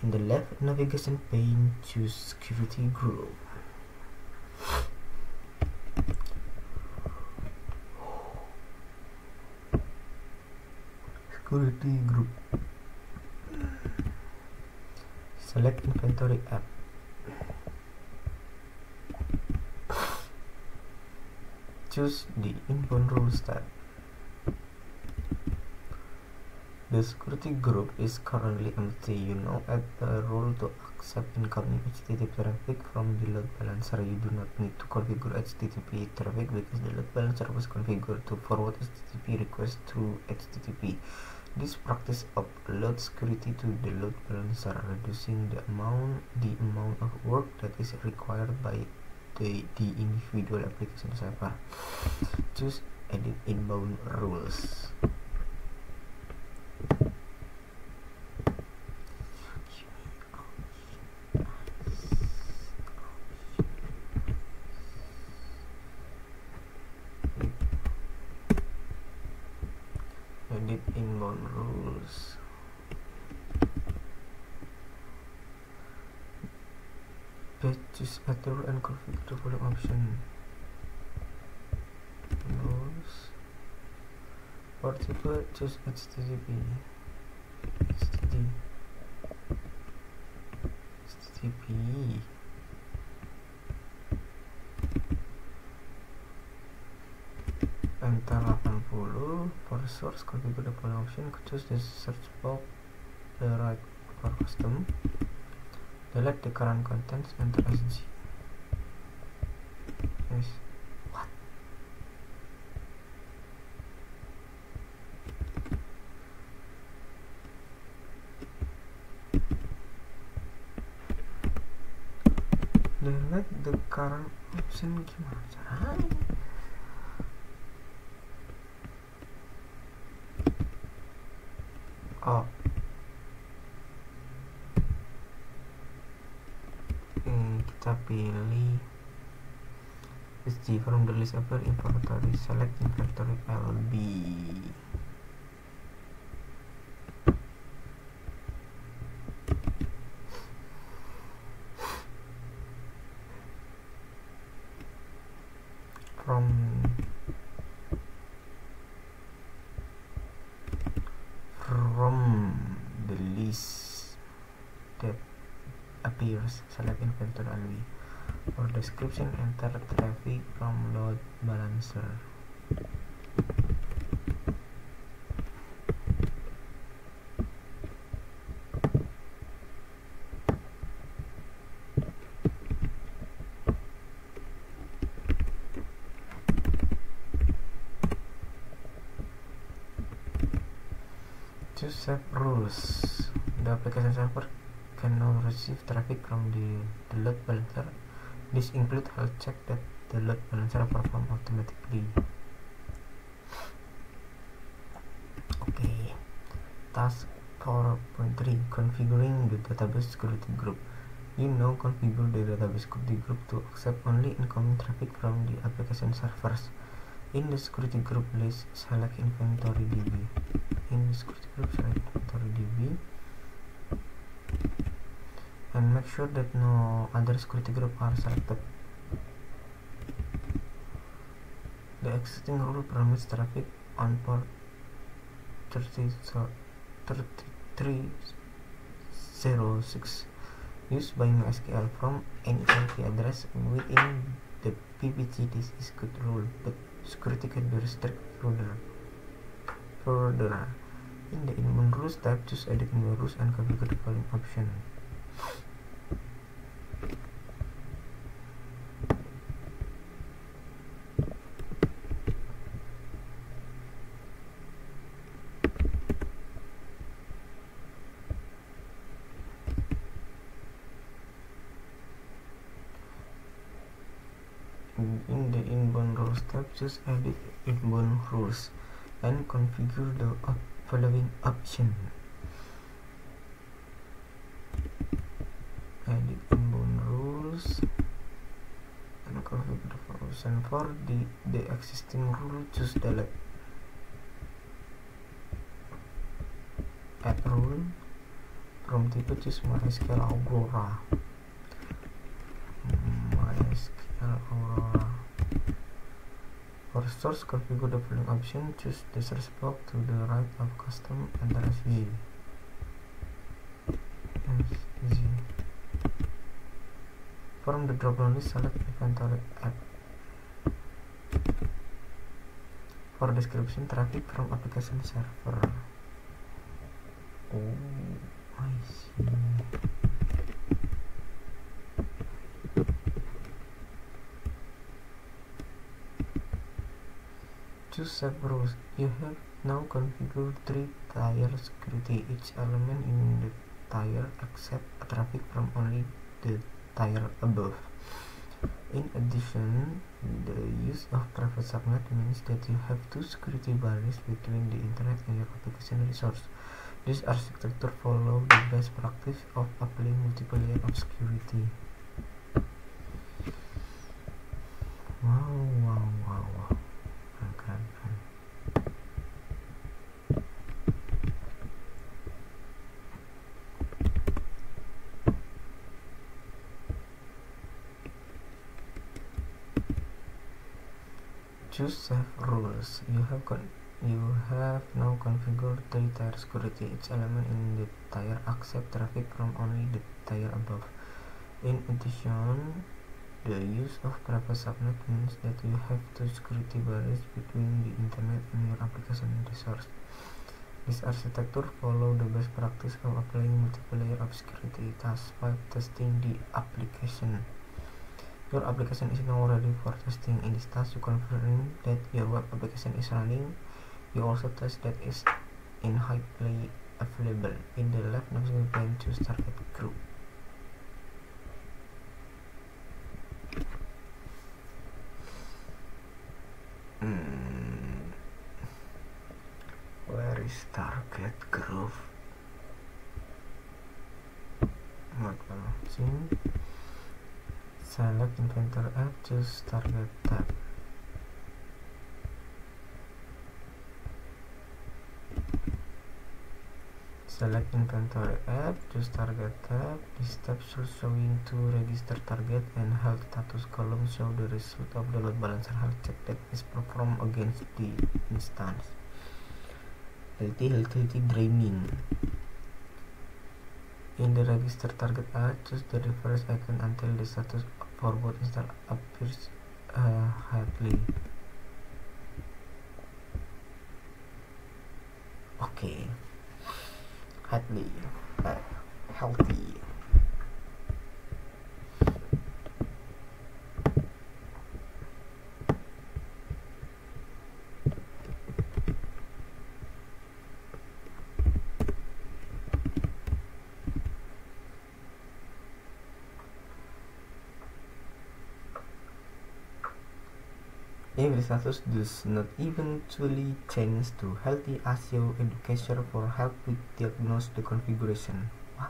In the left navigation pane, choose security group. Security group. Select inventory app. Choose the inbound rules tab. The security group is currently empty. You now add a rule to accept incoming HTTP traffic from the load balancer. You do not need to configure HTTP traffic because the load balancer was configured to forward HTTP requests through HTTP. This practice uploads security to the load balancer, reducing the amount of work that is required by the individual application server. Choose edit inbound rules. Edit inbound rules. Choose add rule and configure the following option. Rules. For type, choose HTTP. Enter 80. For source, configure the following option. Choose the search box, the right for custom. Delete the current contents, enter SG. Yes. What? Delete the current option, gimana caranya? Oh, kita pilih SG from the list appear inventory, select inventory LB. From the list that appears, select inventory LB. For description, enter traffic from load balancer. Choose save rules. The application server can now receive traffic from the load balancer. This includes health check that the load balancer perform automatically. Okay. Task 4.3, configuring the database security group. You now configure the database security group to accept only incoming traffic from the application servers. In the security group list, select inventory DB. In the security group, select inventory DB, and make sure that no other security group are selected. The existing rule permits traffic on port 3306 used by MySQL from any IP address within the PPG. This is good rule, but security can be restricted further. In the inbound rules tab, choose edit inbound rules and configure the following option. In the inbound rules tab, choose edit inbound rules and configure the following option. Edit inbound rules and configure the option. For the existing rule, choose delete. Add rule. From type, choose MySQL Aurora. For source, configure the following option. Choose the search box to the right of custom, enter SG. From the drop-down list, select inventory app. For description, traffic from application server. Oh, I see. Choose save rules. You have now configured 3-tier security. Each element in the tier accepts traffic from only the tier above. In addition, the use of private subnet means that you have 2 security barriers between the internet and your application resource. This architecture follows the best practice of applying multiple layers of security. Wow. Choose save rules. You have now configured 3-tier security. Each element in the tier accepts traffic from only the tier above. In addition, the use of private subnet means that you have 2 security barriers between the internet and your application resource. This architecture follows the best practice of applying multiple layers of security. Task 5, testing the application. Your application is now ready for testing. In this task, you confirm that your web application is running. You also test that it's in highly available. In the left navigation pane, choose target group. Where is target group? Not Select inventory app, choose target tab. Select inventory app, choose target tab. This tab should showing to register target and health status column show the result of the load balancer health check that is performed against the instance. Healthy draining. In the register target app, choose the refresh icon until the status for both install appears healthy. Okay, healthy. If the status does not eventually change to healthy, ask your educator for help with diagnose the configuration. What?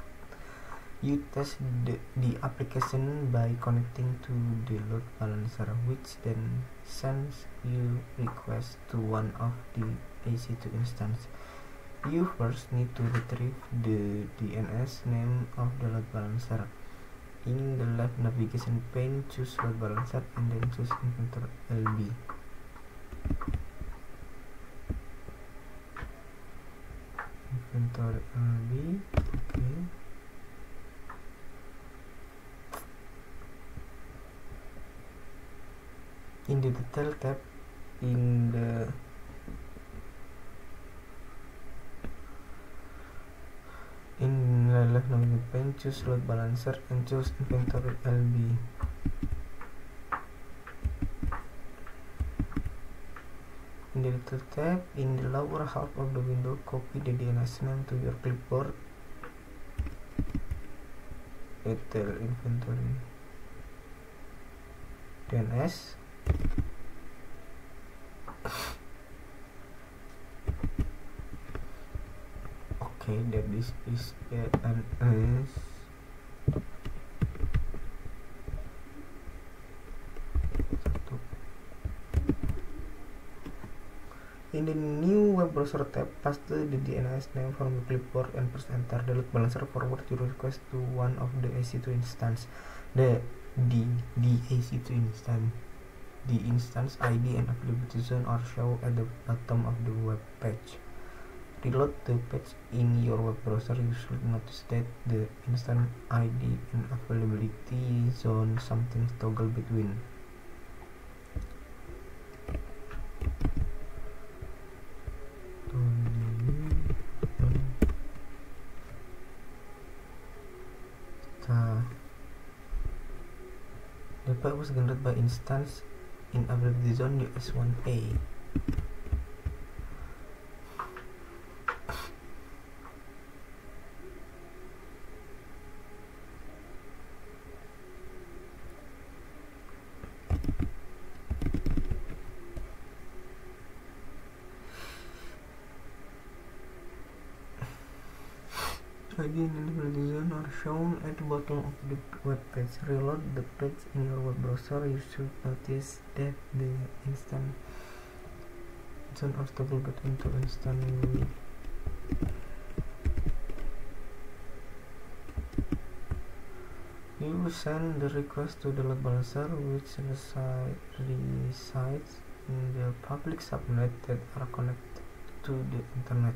You test the application by connecting to the load balancer, which then sends you request to one of the EC2 instance. You first need to retrieve the DNS name of the load balancer. In the left navigation pane, choose load balancer and then choose inventory LB. Inventory LB, okay. In the detail tab, in the left navigation pane, choose load balancer and choose inventory LB. In the detail tab, in the lower half of the window, copy the DNS name to your clipboard. Detail inventory DNS. Okay, that this is DNS. In the new web browser tab, paste the DNS name from the clipboard and press enter. The load balancer forward your request to one of the EC2 instance. The EC2 instance. The instance ID and availability zone are shown at the bottom of the web page. Reload the page in your web browser. You should notice that the instance ID and availability zone something toggle between. The file was generated by instance in availability zone US1A. ID and availability zone are shown at the bottom of the web page. Reload the page in your web browser. You should notice that the instance zone are toggle between two instances. You send the request to the load balancer, which resides in the public subnet that are connected to the internet.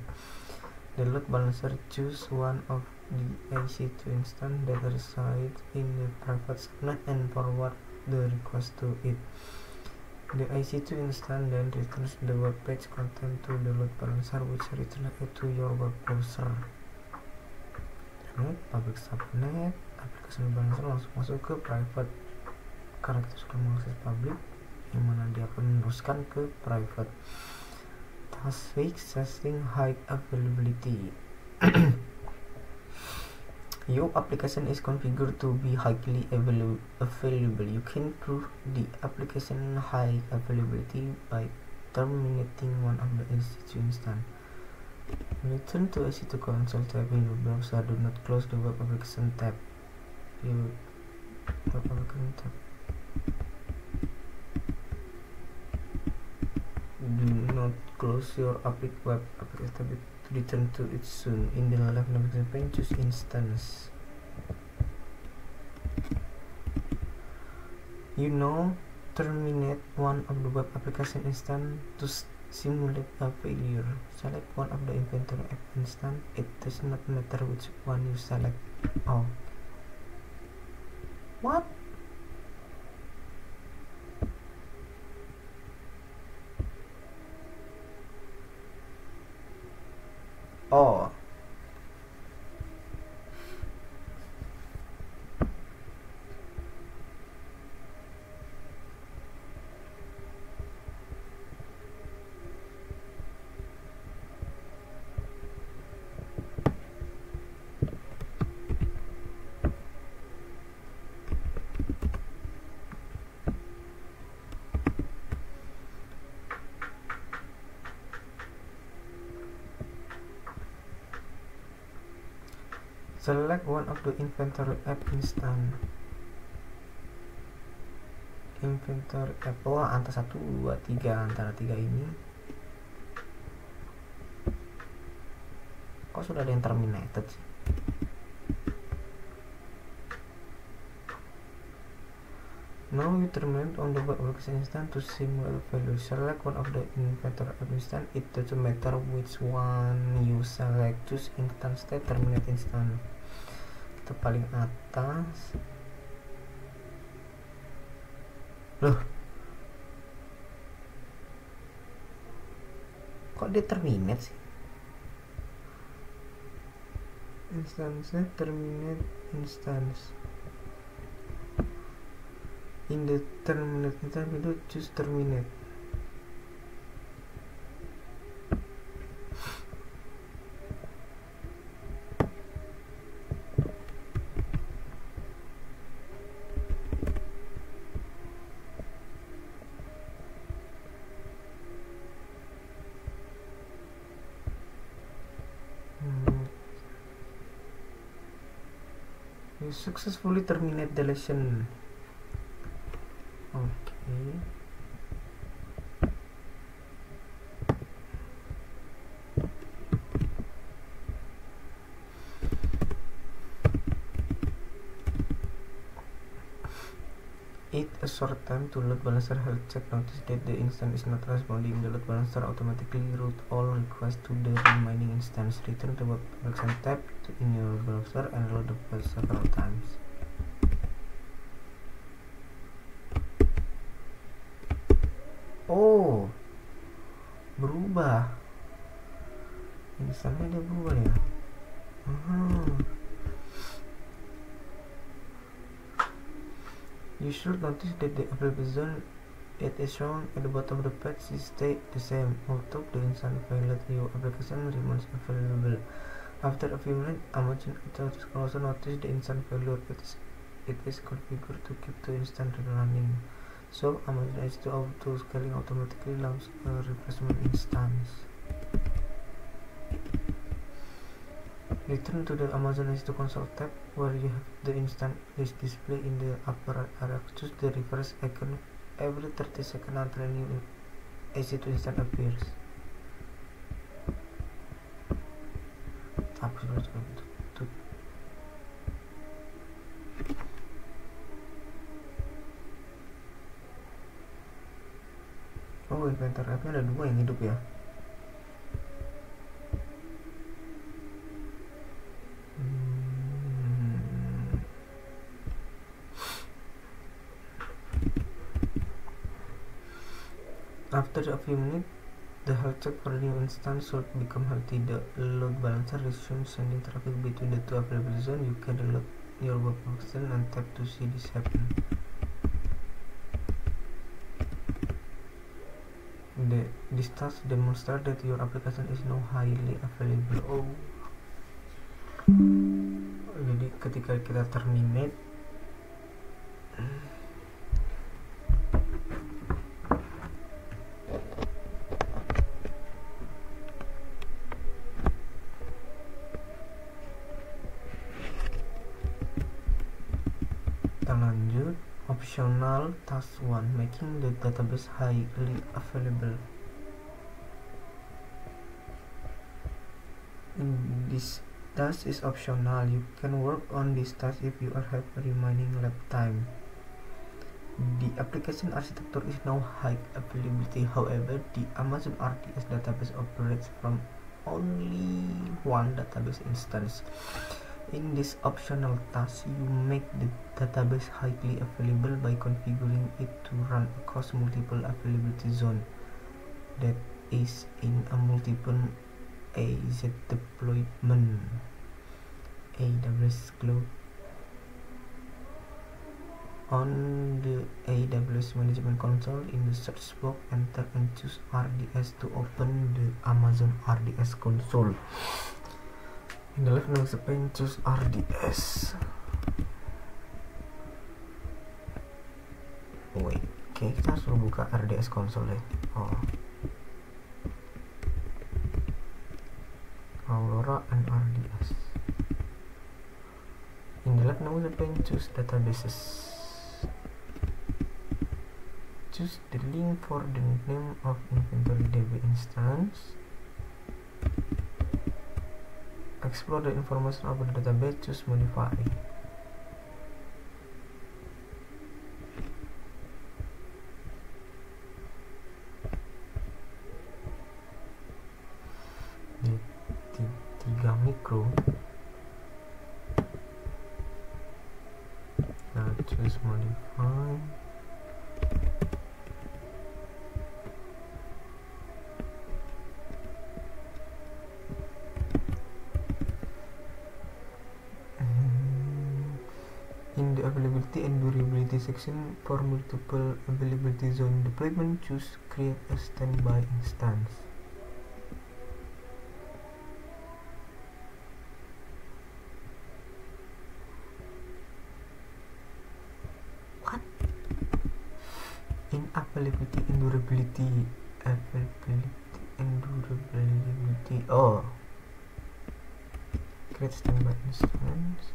The load balancer choose one of the EC2 instance that resides in the private subnet and forward the request to it. The EC2 instance then returns the web page content to the load balancer, which returns it to your web browser. Internet, public subnet, aplikasi load balancer langsung masuk ke private karena kita sudah mengakses public, yang mana dia akan meneruskan ke private. Task setting high availability. Your application is configured to be highly available. You can prove the application high availability by terminating one of the EC2 instance. Return to EC2 console tab in your browser. Do not close the web application tab. You web application tab. Do not close your web application tab to return to it soon. In the left navigation pane, choose instance. Terminate one of the web application instance to simulate a failure. Select one of the inventory app instance. It does not matter which one you select. Oh, what? Oh, select one of the inventory app instance. Inventory app, oh antara 1, 2, 3, antara 3 ini. Kok sudah ada yang terminated sih? Now you terminate on the web application instance to simulate value. Select one of the inventory app instance. It doesn't matter which one you select. Choose instance state, terminate instance. Itu paling atas. Loh, kok dia terminate sih? Instance terminate instance. In the terminate instance window, choose terminate. You successfully terminate the lesson. Okay. It a short time to load balancer health check. Notice that the instance is not responding. The load balancer automatically route all requests to the remaining instance. Return to web application tab in your browser and load the file several times. Oh, berubah. Instannya dia berubah ya. You should notice that the available zone it is shown at the bottom of the page stay the same, although the instant file your application remains available. After a few minutes, Amazon also notice the instant failure. It is configured to keep the instant running. So Amazon S2 auto scaling automatically launches a replacement instance. Return to the Amazon S2 console tab where you have the instant list display in the upper area. Choose the reverse icon every 30 seconds until a new EC2 instant appears. Oh, inventory app-nya ada 2 yang hidup ya. After a few minutes, the health check for the new instance should become healthy. The load balancer resumes sending traffic between the 2 available zones. You can reload your web application and tap to see this happen. This task demonstrates that your application is now highly available. Oh, jadi ketika kita terminate, kita lanjut. optional task 1, making the database highly available. This task is optional. You can work on this task if you have remaining lab time. The application architecture is now high availability. However, the Amazon RDS database operates from only one database instance. In this optional task, you make the database highly available by configuring it to run across multiple availability zones, that is, in a multiple AZ deployment. AWS Cloud. On the AWS Management Console, in the search box, enter and choose RDS to open the Amazon RDS console. In the left navigation pane, choose RDS. Wait, oke, kita suruh buka RDS console ya. Aurora and RDS. In the left navigation pane, choose databases. Choose the link for the name of inventory DB instance. Explore the information about the database, choose modify. Di 3 mikro. Now choose modify. In the availability and durability section, for multiple availability zone deployment, choose create a standby instance. What? In availability and durability, create standby instance.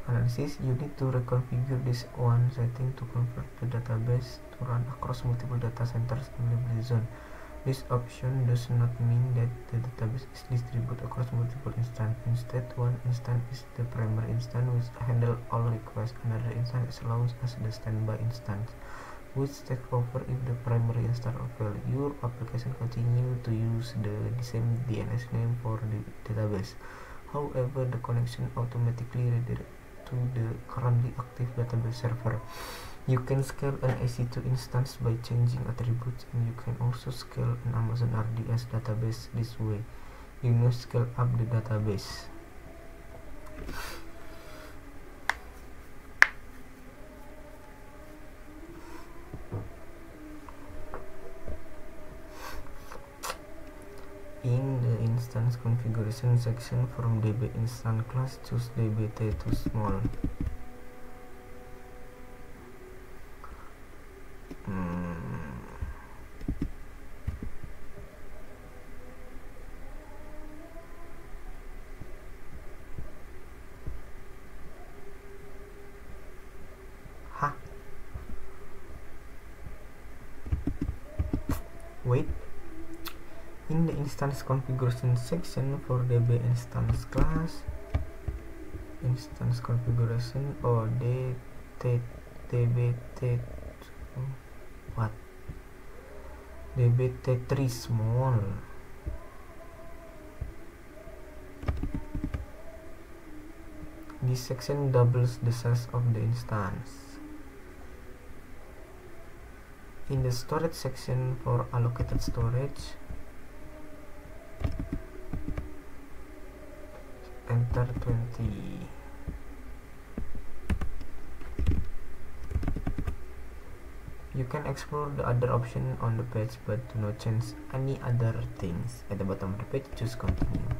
Analysis, you need to reconfigure this one setting to convert the database to run across multiple data centers in availability zone. This option does not mean that the database is distributed across multiple instances. Instead, one instance is the primary instance which handles all requests. Another instance is allowed as the standby instance, which takes over if the primary instance fails. Your application continues to use the same DNS name for the database. However, the connection automatically redirects to the currently active database server. You can scale an EC2 instance by changing attributes, and you can also scale an Amazon RDS database this way. You now scale up the database. In the instance configuration section from DB instance class, choose dbt to small. Wait. In the instance configuration section for DB instance class, instance configuration dbt what? dbt3 small. This section doubles the size of the instance. In the storage section for allocated storage, enter 20. You can explore the other option on the page, but do not change any other things. At the bottom of the page, choose continue.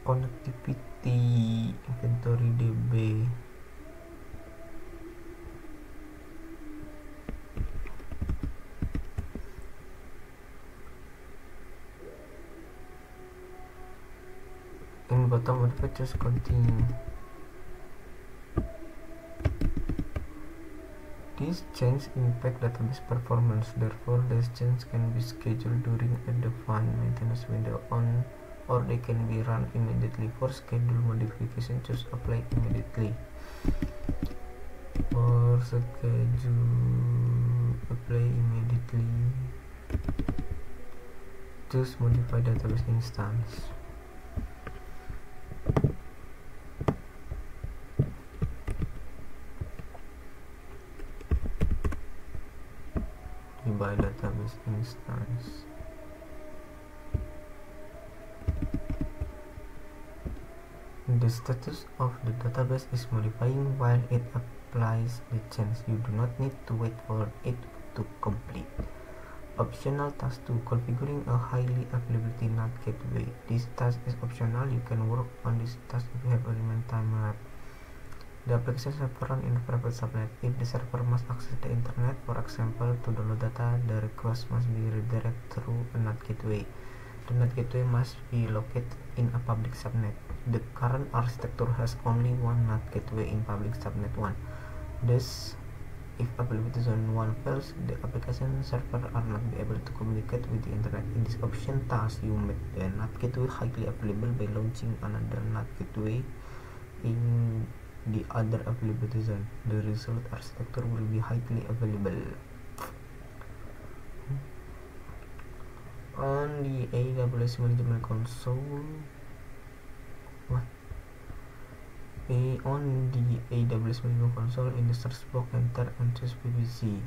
connectivity inventory DB. In bottom of the page, just continue. These changes impact database performance, therefore these changes can be scheduled during a defined maintenance window on, or they can be run immediately. For schedule modification, choose apply immediately. For schedule apply immediately, choose modify database instance. By database instance. The status of the database is modifying while it applies the change. You do not need to wait for it to complete. Optional task 2. Configuring a highly availability NAT gateway. This task is optional. You can work on this task if you have a limited time left. The application server run in a private subnet. If the server must access the internet, for example, to download data, the request must be redirected through a NAT gateway. The NAT gateway must be located in a public subnet. The current architecture has only one NAT gateway in public subnet 1. Thus, if availability zone 1 fails, the application server are not be able to communicate with the internet. In this option task, you make the NAT gateway highly available by launching another NAT gateway in the other availability zone. The result architecture will be highly available. On the AWS Management Console, on the AWS Management Console, in the search box, enter and choose VPC.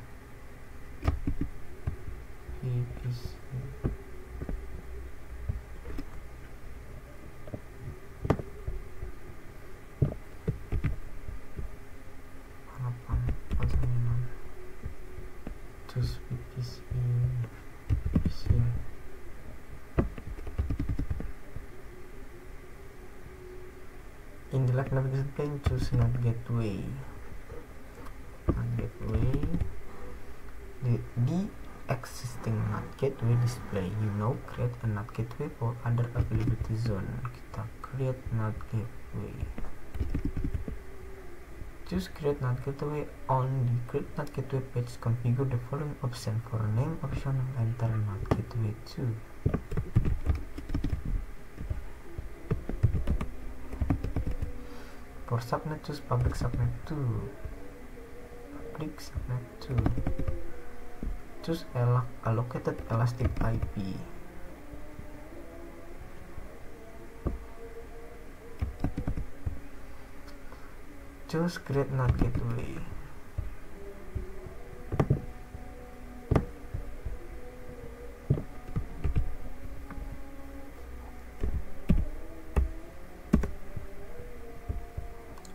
Choose VPC. In the left navigation pane, choose NAT gateway. The existing NAT gateway display. You now create a NAT gateway for other availability zone. Kita create NAT gateway. Choose create NAT gateway. On the create NAT gateway page, configure the following option. For name option, enter NAT gateway 2. For subnet, choose public subnet 2. Public subnet 2. Choose allocated elastic IP. Choose create NAT gateway.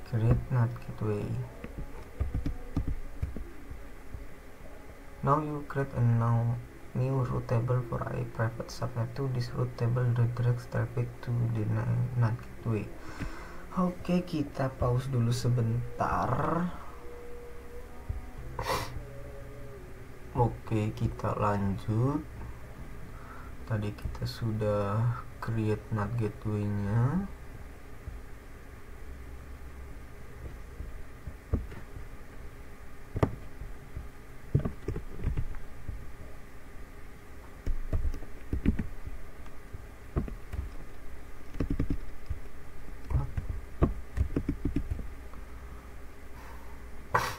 Create NAT gateway. Now you create a new route table for a private subnet 2. This route table redirects traffic to the NAT gateway. Oke, kita pause dulu sebentar. Oke, kita lanjut. Tadi kita sudah create NAT gateway-nya.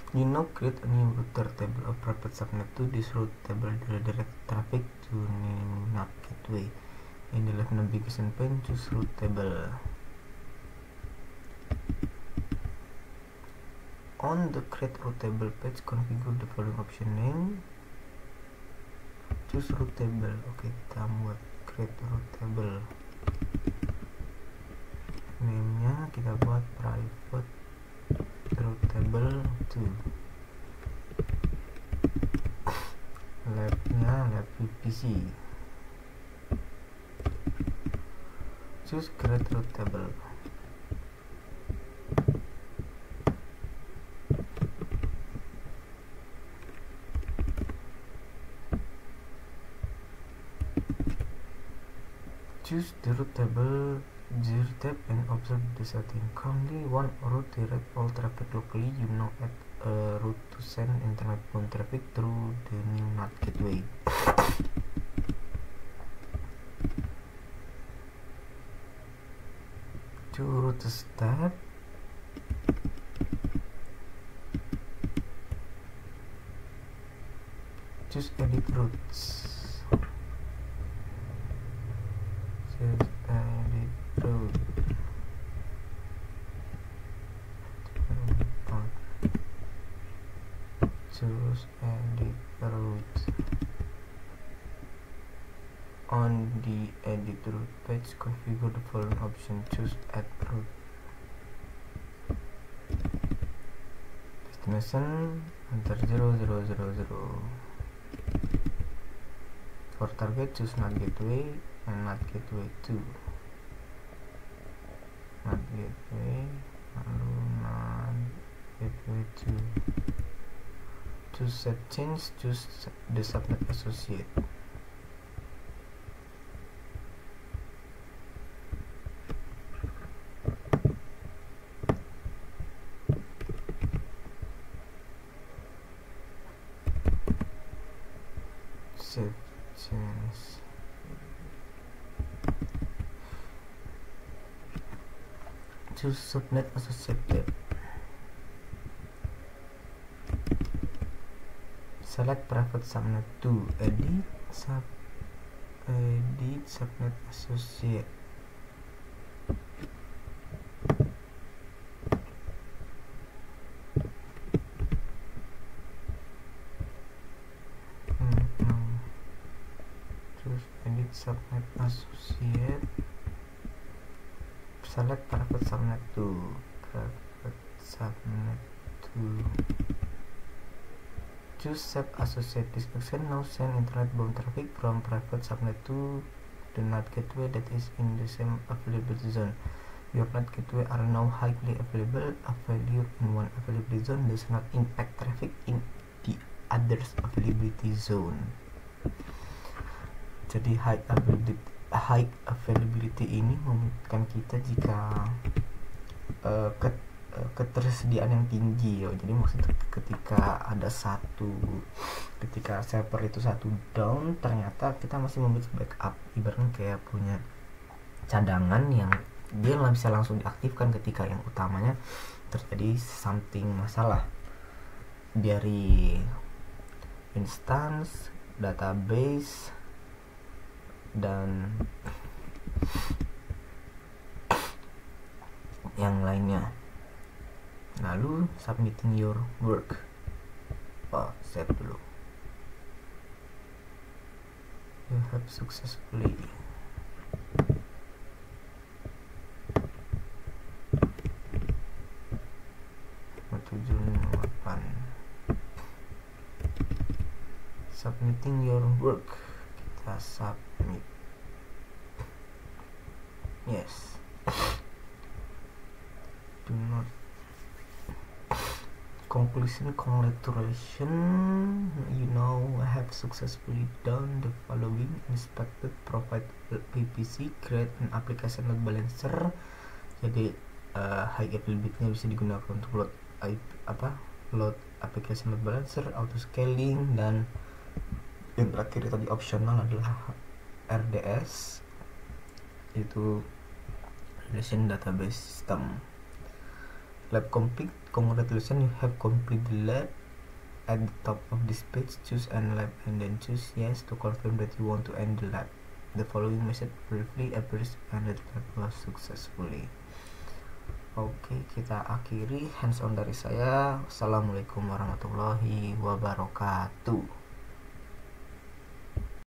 You now create a new router table of private subnet 2. This route table redirects traffic to NAT gateway. In the left navigation pane, choose route table. On the create route table page, configure the following option. Name, choose route table. Oke, kita buat create route table. Name-nya kita buat private route table 2. Lab-nya lab VPC. choose create root table. Choose the root table, zero tab, and observe the setting. Currently, one route direct all traffic locally. You now add a route to send internet-bound traffic through the new NAT gateway. To route step, choose edit routes. Choose edit route. On the edit route page, configure the following option. Choose add route. Destination, enter 0000. For target, choose NAT gateway and NAT gateway 2. NAT gateway, lalu NAT gateway 2. Choose set change, choose the subnet associate. Set change. Choose subnet associated. Select private subnet to edit subnet associate. Choose edit subnet associate. Select private subnet to choose save associate description. Now send internet-bound traffic from private subnet to the NAT gateway that is in the same availability zone. Your NAT gateway are now highly available. A failure in one availability zone does not impact traffic in the others availability zone. Jadi high availability ini memungkinkan kita jika ketersediaan yang tinggi ya. Jadi maksudnya ketika server itu satu down, ternyata kita masih memiliki backup, ibaratnya kayak punya cadangan yang dia nggak bisa langsung diaktifkan ketika yang utamanya terjadi something masalah dari instance, database, dan yang lainnya. Lalu submitting your work. Save dulu. You have successfully submitting your work. Kita submit. Yes. Do not. Conclusion, congratulations, you now have successfully done the following: inspected, provide VPC, create an application load balancer. Jadi high availability-nya bisa digunakan untuk load application load balancer, auto scaling, dan yang terakhir tadi optional adalah RDS, itu relation database system. Lab complete. Congratulations, you have completed the lab. At the top of this page, choose end lab and then choose yes to confirm that you want to end the lab. The following message briefly appears and the lab was successfully. Oke, kita akhiri hands on dari saya. Assalamualaikum warahmatullahi wabarakatuh.